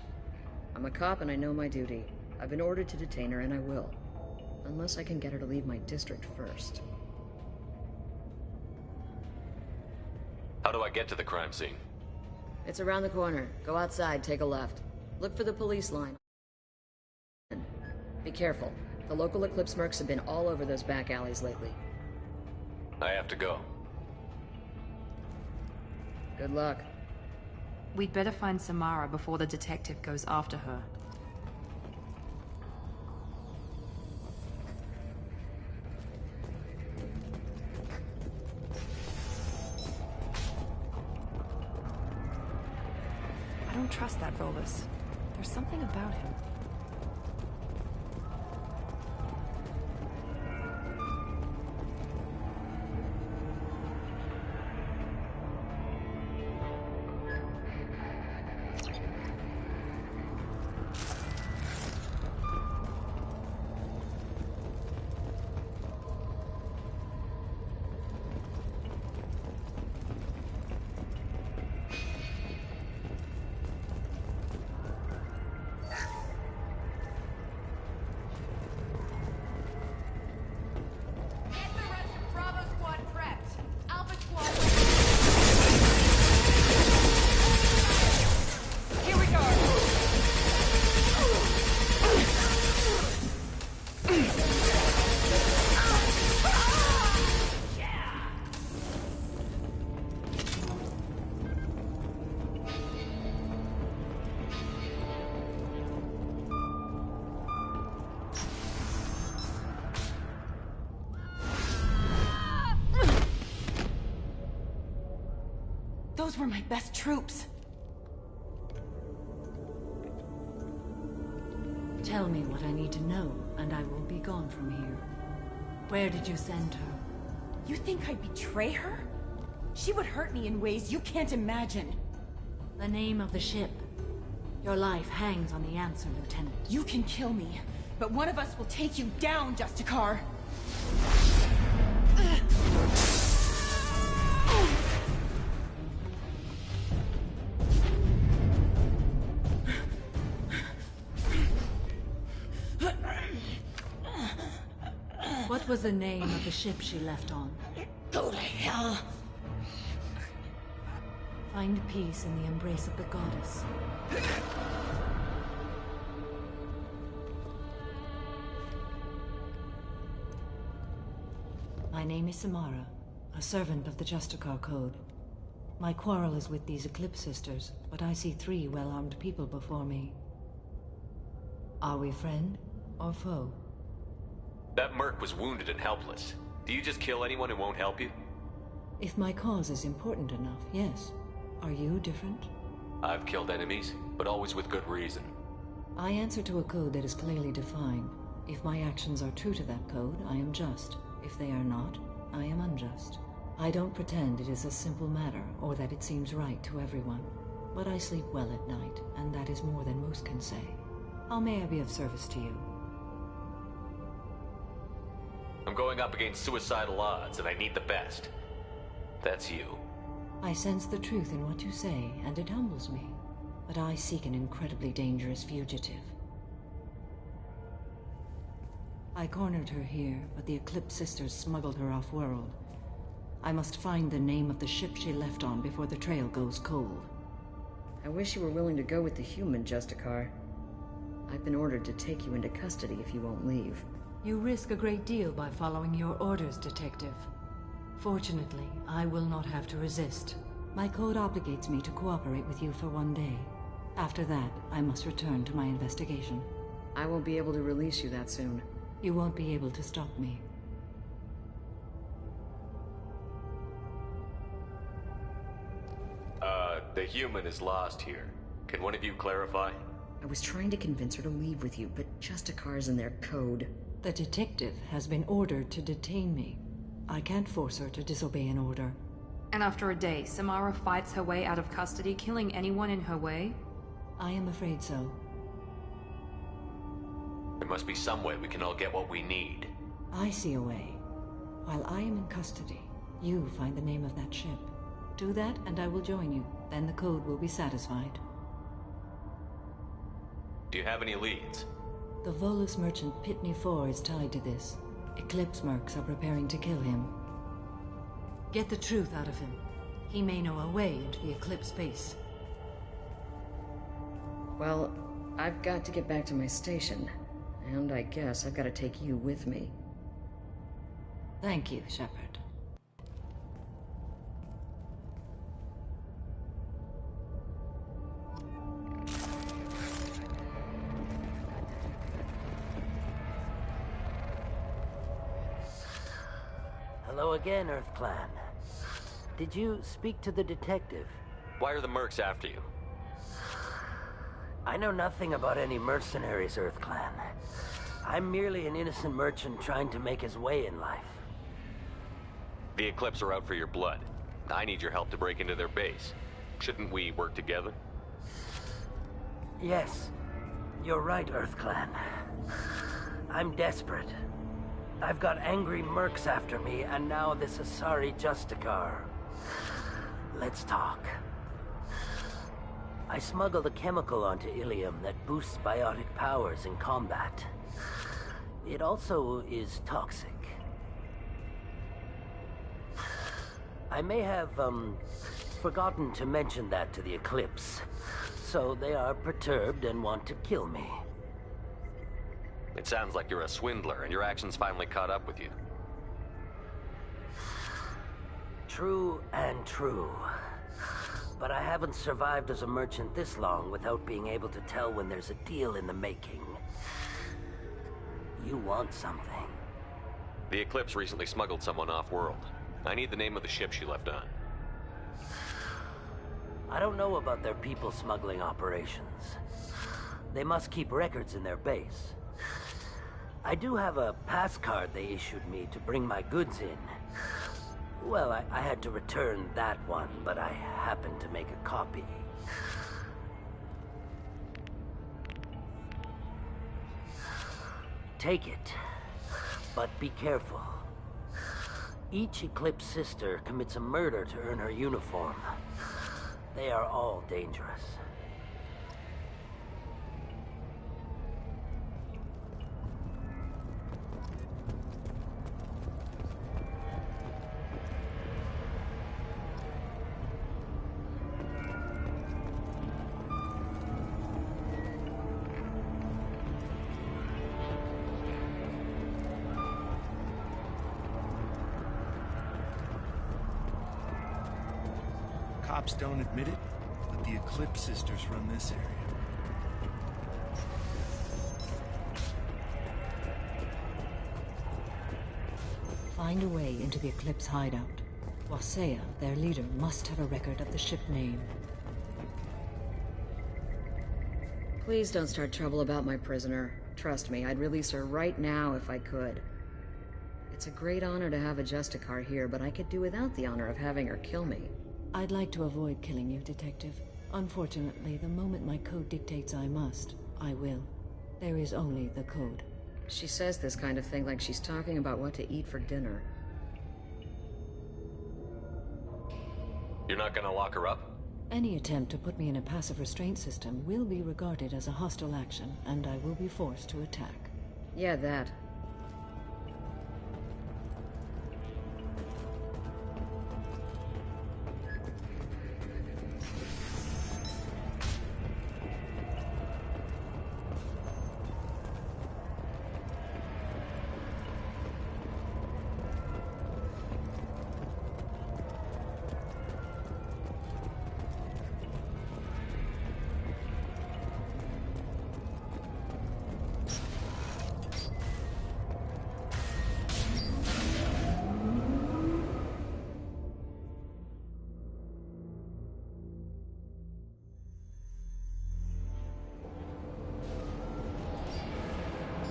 I'm a cop and I know my duty. I've been ordered to detain her and I will. Unless I can get her to leave my district first. How do I get to the crime scene? It's around the corner. Go outside, take a left. Look for the police line. Be careful. The local Eclipse mercs have been all over those back alleys lately. I have to go. Good luck. We'd better find Samara before the detective goes after her. I don't trust that Volus. There's something about him. Those were my best troops. Tell me what I need to know, and I will be gone from here. Where did you send her? You think I'd betray her? She would hurt me in ways you can't imagine. The name of the ship. Your life hangs on the answer, Lieutenant. You can kill me, but one of us will take you down, Justicar. What was the name of the ship she left on? Go to hell. Find peace in the embrace of the goddess. My name is Samara, a servant of the Justicar Code. My quarrel is with these Eclipse Sisters, but I see 3 well-armed people before me. Are we friend or foe? That merc was wounded and helpless. Do you just kill anyone who won't help you? If my cause is important enough, yes. Are you different? I've killed enemies, but always with good reason. I answer to a code that is clearly defined. If my actions are true to that code, I am just. If they are not, I am unjust. I don't pretend it is a simple matter, or that it seems right to everyone. But I sleep well at night, and that is more than most can say. How may I be of service to you? I'm going up against suicidal odds, and I need the best. That's you. I sense the truth in what you say, and it humbles me. But I seek an incredibly dangerous fugitive. I cornered her here, but the Eclipse Sisters smuggled her off-world. I must find the name of the ship she left on before the trail goes cold. I wish you were willing to go with the human, Justicar. I've been ordered to take you into custody if you won't leave. You risk a great deal by following your orders, Detective. Fortunately, I will not have to resist. My code obligates me to cooperate with you for 1 day. After that, I must return to my investigation. I won't be able to release you that soon. You won't be able to stop me. The human is lost here. Can one of you clarify? I was trying to convince her to leave with you, but Justicar's in their code. The detective has been ordered to detain me. I can't force her to disobey an order. And after a day, Samara fights her way out of custody, killing anyone in her way? I am afraid so. There must be some way we can all get what we need. I see a way. While I am in custody, you find the name of that ship. Do that, and I will join you. Then the code will be satisfied. Do you have any leads? The Volus merchant Pitney 4 is tied to this. Eclipse mercs are preparing to kill him. Get the truth out of him. He may know a way into the Eclipse base. Well, I've got to get back to my station. And I guess I've got to take you with me. Thank you, Shepard. Hello again, Earth Clan. Did you speak to the detective? Why are the mercs after you? I know nothing about any mercenaries, Earth Clan. I'm merely an innocent merchant trying to make his way in life. The Eclipse are out for your blood. I need your help to break into their base. Shouldn't we work together? Yes, you're right, Earth Clan. I'm desperate. I've got angry mercs after me, and now this Asari Justicar. Let's talk. I smuggled a chemical onto Ilium that boosts biotic powers in combat. It also is toxic. I may have, forgotten to mention that to the Eclipse, so they are perturbed and want to kill me. It sounds like you're a swindler, and your actions finally caught up with you. True and true. But I haven't survived as a merchant this long without being able to tell when there's a deal in the making. You want something. The Eclipse recently smuggled someone off-world. I need the name of the ship she left on. I don't know about their people smuggling operations. They must keep records in their base. I do have a pass card they issued me to bring my goods in. Well, I had to return that one, but I happened to make a copy. Take it, but be careful. Each Eclipse sister commits a murder to earn her uniform. They are all dangerous. Cops don't admit it, but the Eclipse sisters run this area. Find a way into the Eclipse hideout. Wasea, their leader, must have a record of the ship name. Please don't start trouble about my prisoner. Trust me, I'd release her right now if I could. It's a great honor to have a Justicar here, but I could do without the honor of having her kill me. I'd like to avoid killing you, Detective. Unfortunately, the moment my code dictates I must, I will. There is only the code. She says this kind of thing like she's talking about what to eat for dinner. You're not gonna lock her up? Any attempt to put me in a passive restraint system will be regarded as a hostile action, and I will be forced to attack. Yeah, that.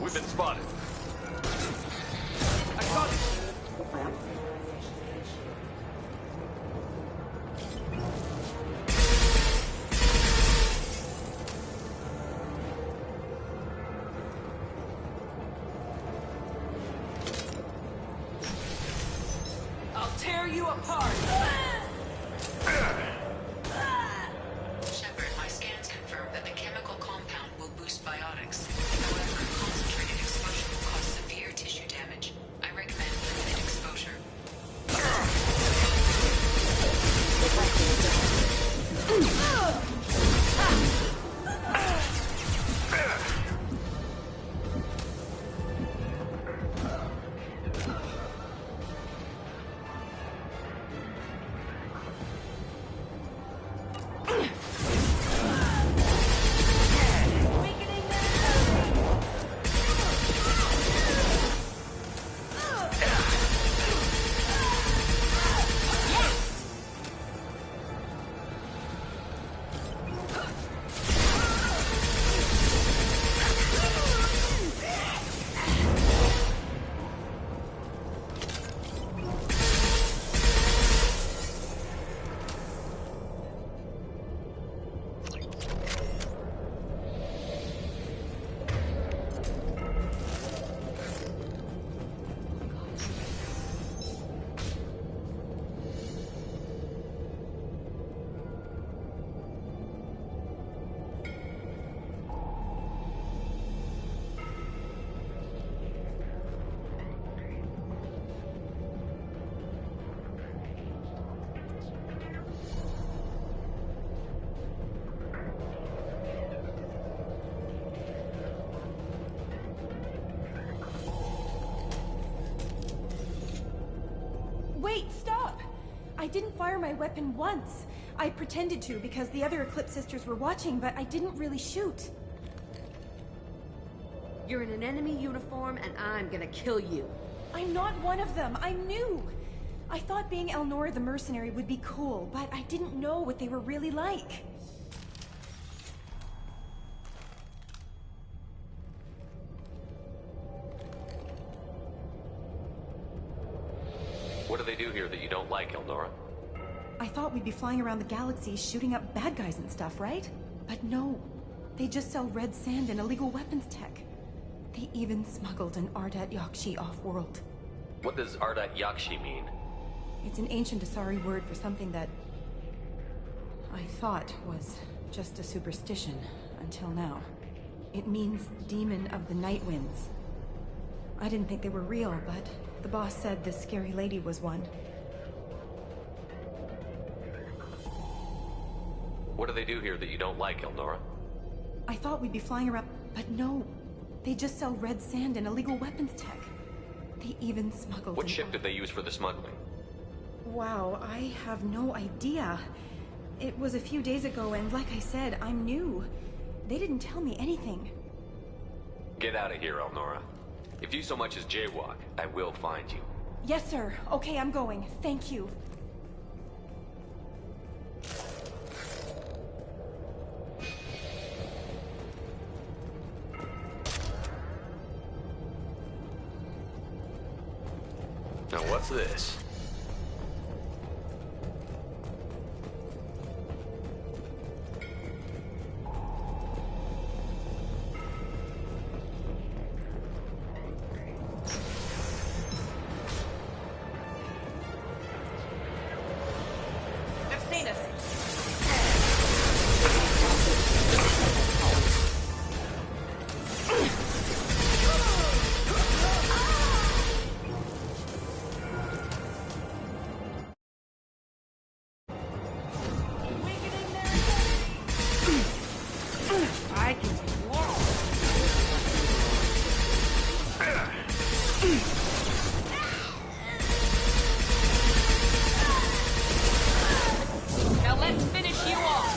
We've been spotted. I got it! I'll tear you apart! Shepard, my scans confirm that the chemical compound will boost biotics. However, concentrated exposure will cause severe tissue damage. I recommend limited exposure. Wait, stop! I didn't fire my weapon once. I pretended to because the other Eclipse sisters were watching, but I didn't really shoot. You're in an enemy uniform and I'm gonna kill you. I'm not one of them. I'm new. I thought being Elnora the mercenary would be cool, but I didn't know what they were really like. What do they do here that you don't like, Elnora? I thought we'd be flying around the galaxy shooting up bad guys and stuff, right? But no. They just sell red sand and illegal weapons tech. They even smuggled an Ardat Yakshi off-world. What does Ardat Yakshi mean? It's an ancient Asari word for something that I thought was just a superstition until now. It means demon of the night winds. I didn't think they were real, but the boss said this scary lady was one. What do they do here that you don't like, Elnora? I thought we'd be flying around, but no. They just sell red sand and illegal weapons tech. They even smuggled... What ship did they use for the smuggling? Wow, I have no idea. It was a few days ago, and like I said, I'm new. They didn't tell me anything. Get out of here, Elnora. If you so much as jaywalk, I will find you. Yes, sir. Okay, I'm going. Thank you. Now what's this? They've seen us. I can Now let's finish you off!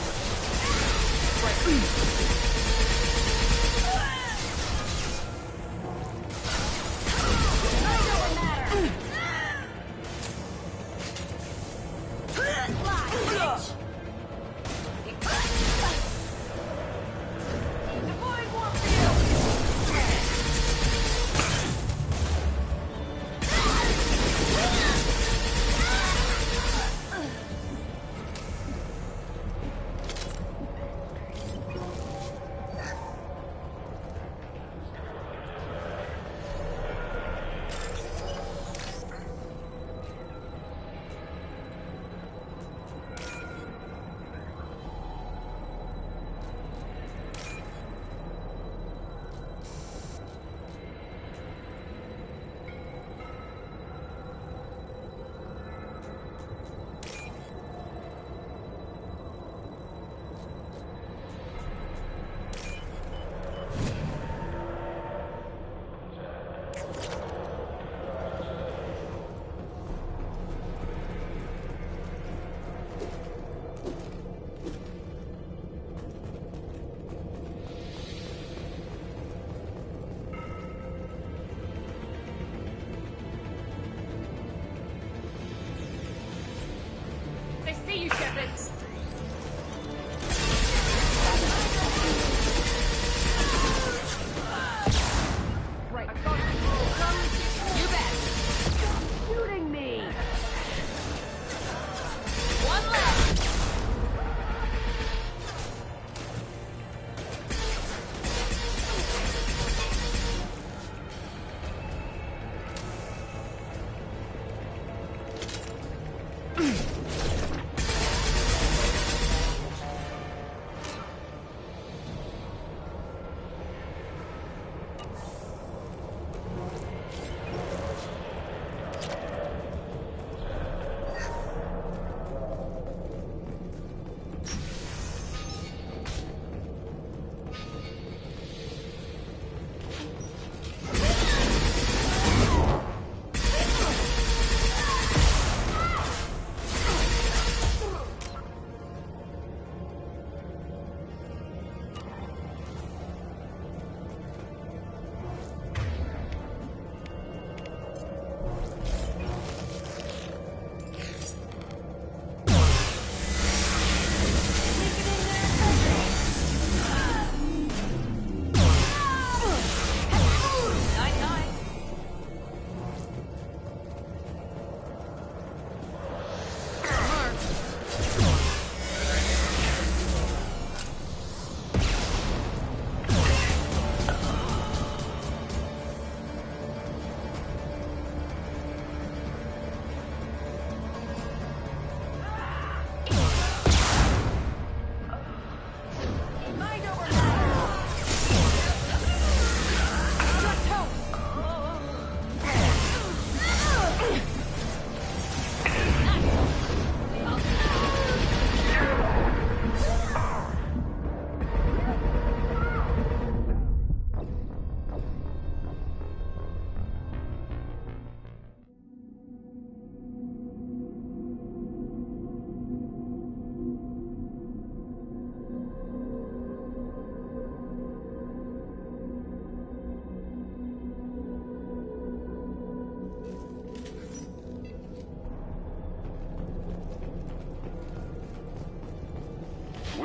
They see you, Shepard! Right. You bet! shooting me! One left!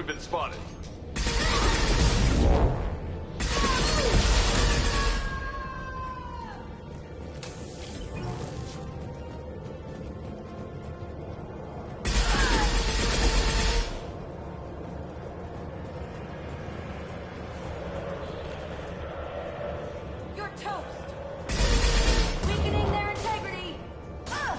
been spotted. You're toast! Weakening their integrity! Ugh!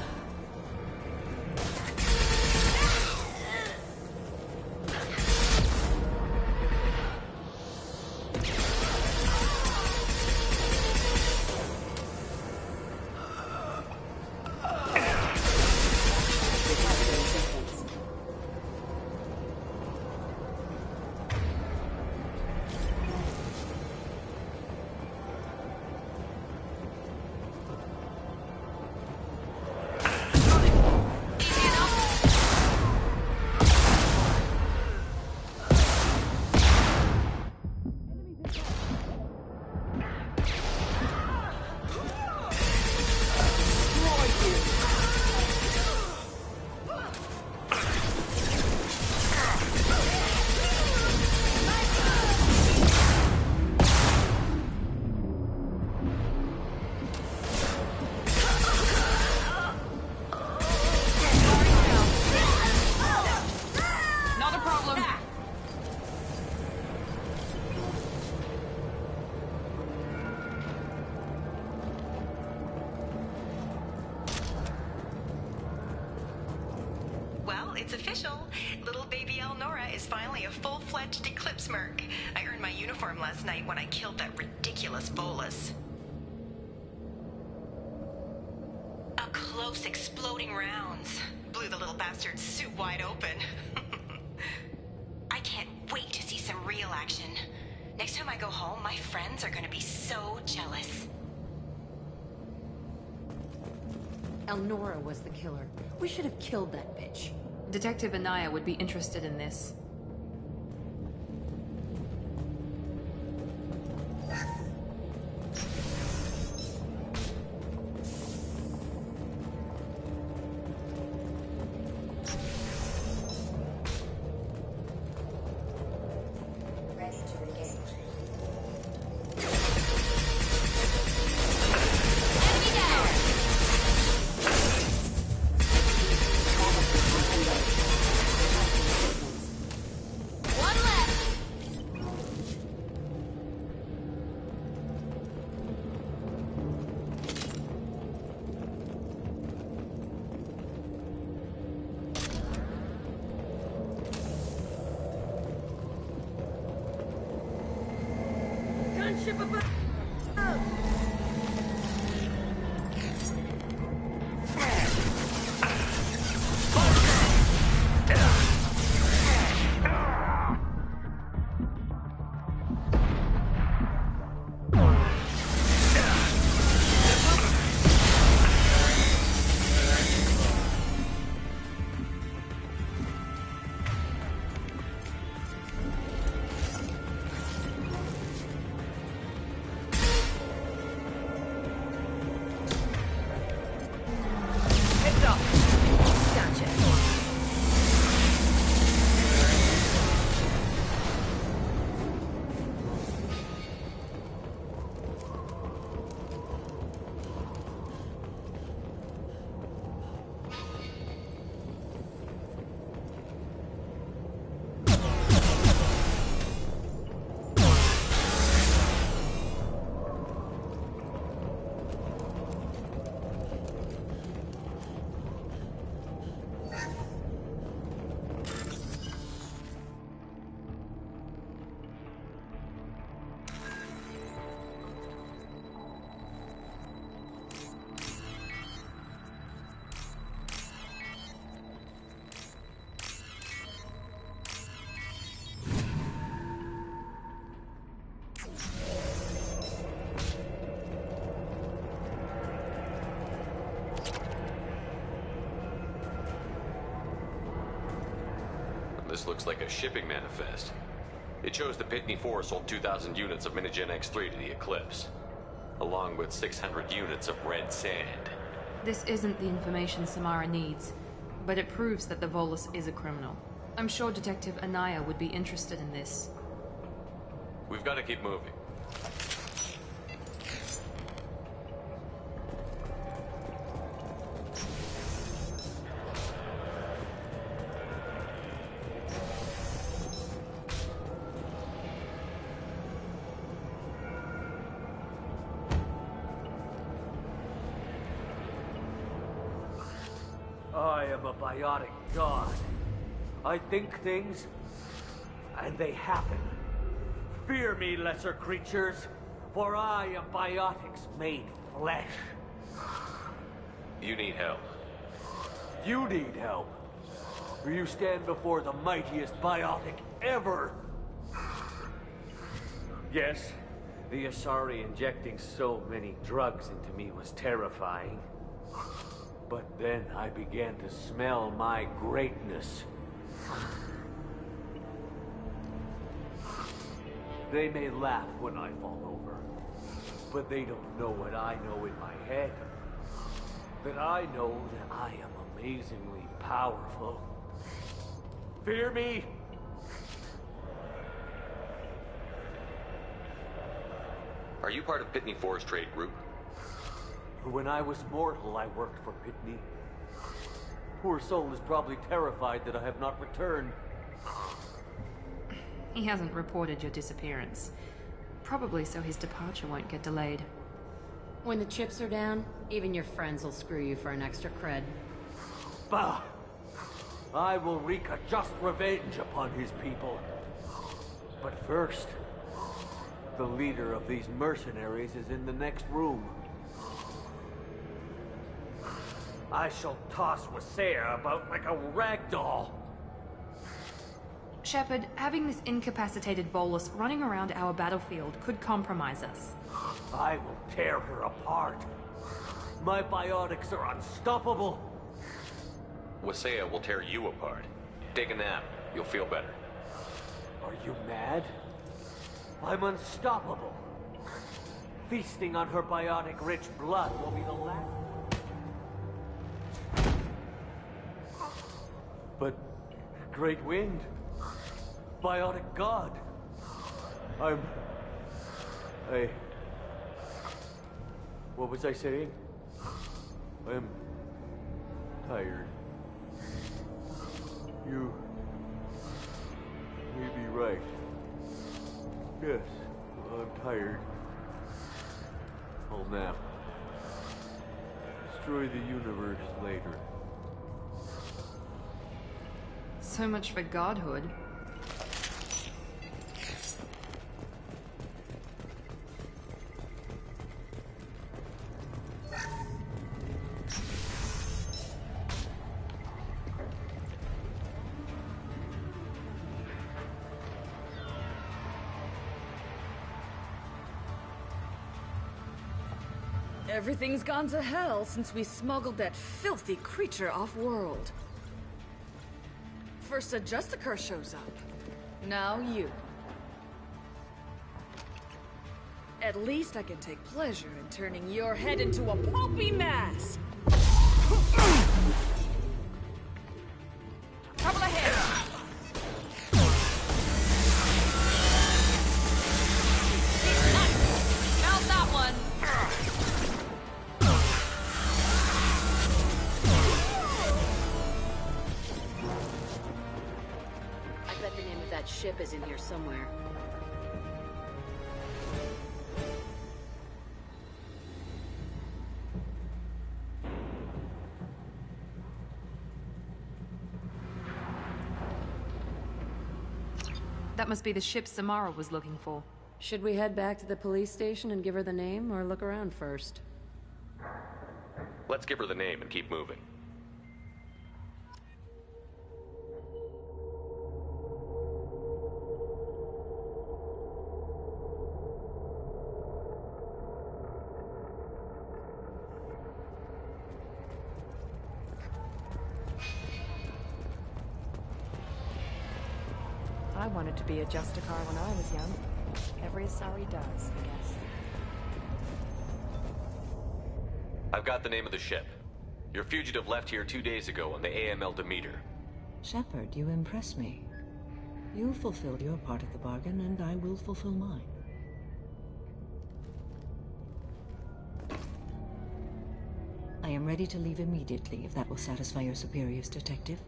Not a problem. Well, it's official. Little baby Elnora is finally a full-fledged Eclipse Merc. I earned my uniform last night when I killed that ridiculous Volus. Up close, exploding rounds. Blew the little bastard's suit wide open. I can't wait to see some real action. Next time I go home, my friends are gonna be so jealous. Elnora was the killer. We should have killed that bitch. Detective Anaya would be interested in this. Ready to engage. One left. Gunship above! Heads up! Gotcha. This looks like a shipping manifest. It shows the Pitney 4 sold 2,000 units of Minigen X3 to the Eclipse, along with 600 units of red sand. This isn't the information Samara needs, but it proves that the Volus is a criminal. I'm sure Detective Anaya would be interested in this. We've got to keep moving. I am a biotic god. I think things, and they happen. Fear me, lesser creatures, for I am biotics made flesh. You need help. You need help. For you stand before the mightiest biotic ever. Yes, the Asari injecting so many drugs into me was terrifying. But then I began to smell my greatness. They may laugh when I fall over, but they don't know what I know in my head. That I know that I am amazingly powerful. Fear me? Are you part of Pitney Forest Trade Group? When I was mortal, I worked for Pitney. Poor soul is probably terrified that I have not returned. He hasn't reported your disappearance. Probably so his departure won't get delayed. When the chips are down, even your friends will screw you for an extra cred. Bah! I will wreak a just revenge upon his people. But first, the leader of these mercenaries is in the next room. I shall toss Wasea about like a rag doll. Shepard, having this incapacitated Volus running around our battlefield could compromise us. I will tear her apart. My biotics are unstoppable. Wasea will tear you apart. Take a nap. You'll feel better. Are you mad? I'm unstoppable. Feasting on her biotic-rich blood will be the last. But Great Wind, biotic god. What was I saying? I'm tired. You may be right. Yes, I'm tired. I'll nap. Destroy the universe later. So much for godhood. Everything's gone to hell since we smuggled that filthy creature off-world. First a Justicar shows up. Now you. At least I can take pleasure in turning your head into a pulpy mass! Trouble ahead! How's that one? I bet the name of that ship is in here somewhere. That must be the ship Samara was looking for. Should we head back to the police station and give her the name, or look around first? Let's give her the name and keep moving. I wanted to be a Justicar when I was young. Every Asari does, I guess. I've got the name of the ship. Your fugitive left here 2 days ago on the AML Demeter. Shepard, you impress me. You fulfilled your part of the bargain, and I will fulfill mine. I am ready to leave immediately, if that will satisfy your superiors, Detective.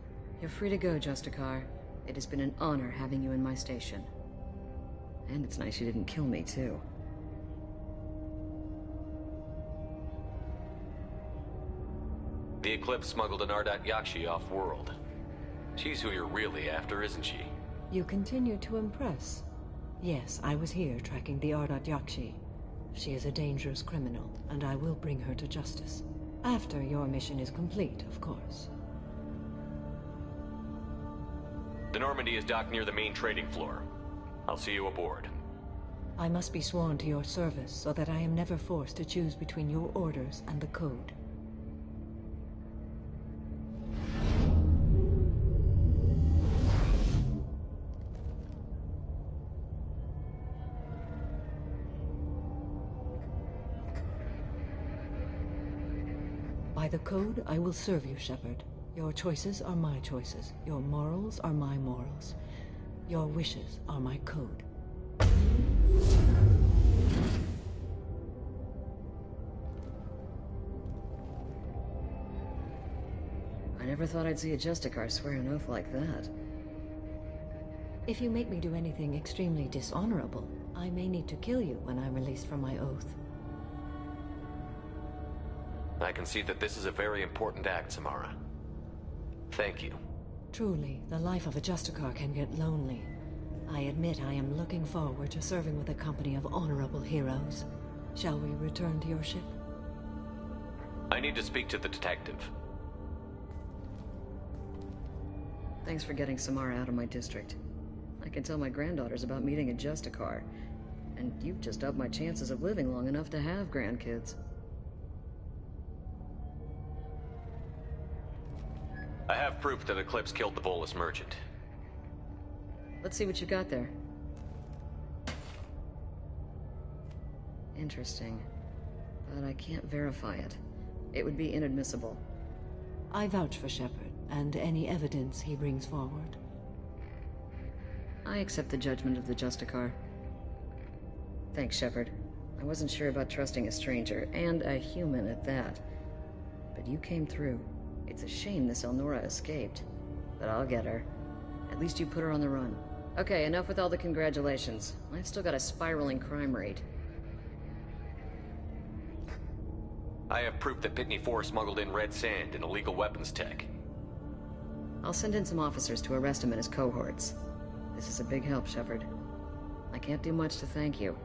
You're free to go, Justicar. It has been an honor having you in my station. And it's nice you didn't kill me, too. The Eclipse smuggled an Ardat Yakshi off-world. She's who you're really after, isn't she? You continue to impress. Yes, I was here tracking the Ardat Yakshi. She is a dangerous criminal, and I will bring her to justice. After your mission is complete, of course. The Normandy is docked near the main trading floor. I'll see you aboard. I must be sworn to your service so that I am never forced to choose between your orders and the Code. By the Code, I will serve you, Shepard. Your choices are my choices. Your morals are my morals. Your wishes are my code. I never thought I'd see a Justicar swear an oath like that. If you make me do anything extremely dishonorable, I may need to kill you when I'm released from my oath. I can see that this is a very important act, Samara. Thank you. Truly, the life of a Justicar can get lonely. I admit I am looking forward to serving with a company of honorable heroes. Shall we return to your ship? I need to speak to the detective. Thanks for getting Samara out of my district. I can tell my granddaughters about meeting a Justicar. And you've just upped my chances of living long enough to have grandkids. I have proof that Eclipse killed the Volus merchant. Let's see what you got there. Interesting. But I can't verify it. It would be inadmissible. I vouch for Shepard, and any evidence he brings forward. I accept the judgment of the Justicar. Thanks, Shepard. I wasn't sure about trusting a stranger, and a human at that. But you came through. It's a shame this Elnora escaped. But I'll get her. At least you put her on the run. Okay, enough with all the congratulations. I've still got a spiraling crime rate. I have proof that Pitney 4 smuggled in red sand and illegal weapons tech. I'll send in some officers to arrest him and his cohorts. This is a big help, Shepard. I can't do much to thank you,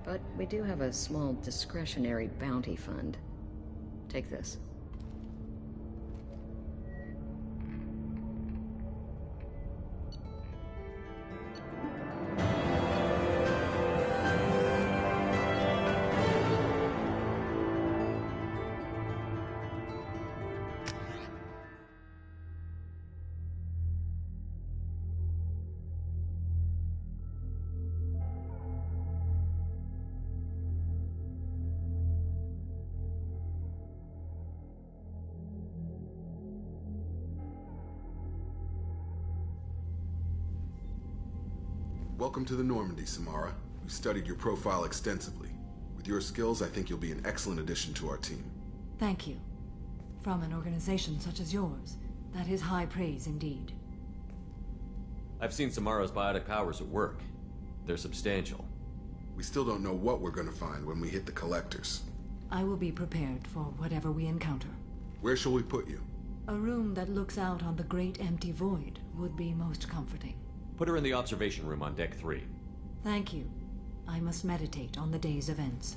but we do have a small discretionary bounty fund. Take this. Welcome to the Normandy, Samara. We studied your profile extensively. With your skills, I think you'll be an excellent addition to our team. Thank you. From an organization such as yours, that is high praise indeed. I've seen Samara's biotic powers at work. They're substantial. We still don't know what we're gonna find when we hit the collectors. I will be prepared for whatever we encounter. Where shall we put you? A room that looks out on the great empty void would be most comforting. Put her in the observation room on deck 3. Thank you. I must meditate on the day's events.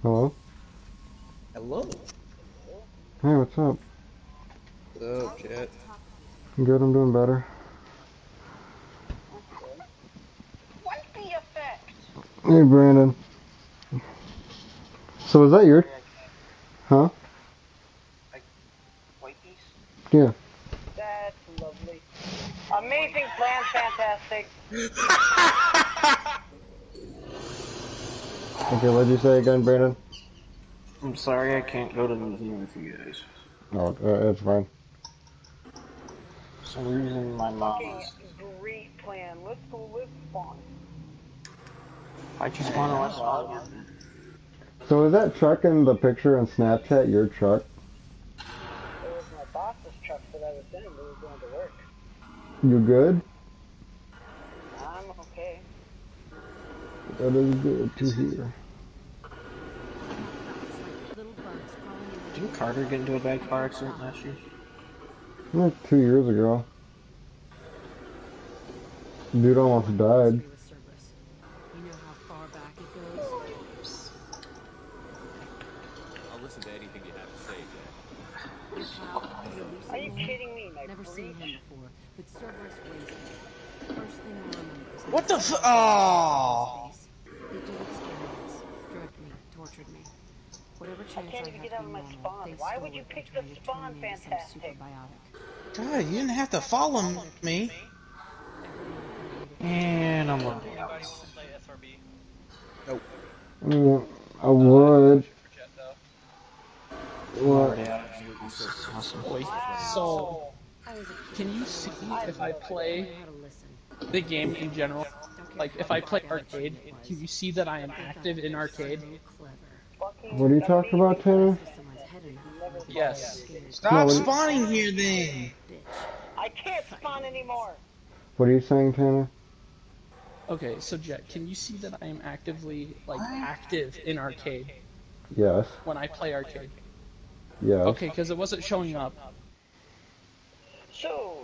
Hello? Hello. Hey, what's up? What's up, Jet? Good, I'm doing better. What's the effect? Hey, Brandon. So is that your... Huh? Like, white piece? Yeah. That's lovely. Amazing plan, fantastic. Okay, what'd you say again, Brandon? I'm sorry I can't go to the museum with you guys. Oh, it's fine. For some reason, my mom... Fucking great plan. Let's go live fun. Why'd you spawn on my log? So is that truck in the picture in Snapchat your truck? It was my boss's truck that I was in. We were going to work. You good? I'm okay. That is good to hear. Didn't Carter get into a bad car accident last year? Like 2 years ago. Dude almost died. I'll listen to anything you have to say, Jack. Are you kidding me? My Never seen him before, but Cerberus raised me. First thing I remember is What the f- Oh! They did experiments, drugged me, tortured me. Whatever chance I can't even get out of my normal, spawn. Why would you pick the spawn, fantastic? God, you didn't have to follow me. And I'm loading out. Nope. I would. What? Awesome. Wait, so, can you see if I play the game in general? Like, if I play arcade, can you see that I am active in arcade? What are you talking about, Tanner? Yes. Stop spawning here, then! I can't spawn anymore! What are you saying, Tanner? Okay, so Jet, can you see that I am actively, like, active in arcade? Yes. When I play arcade? Yes. Okay, because it wasn't showing up. So,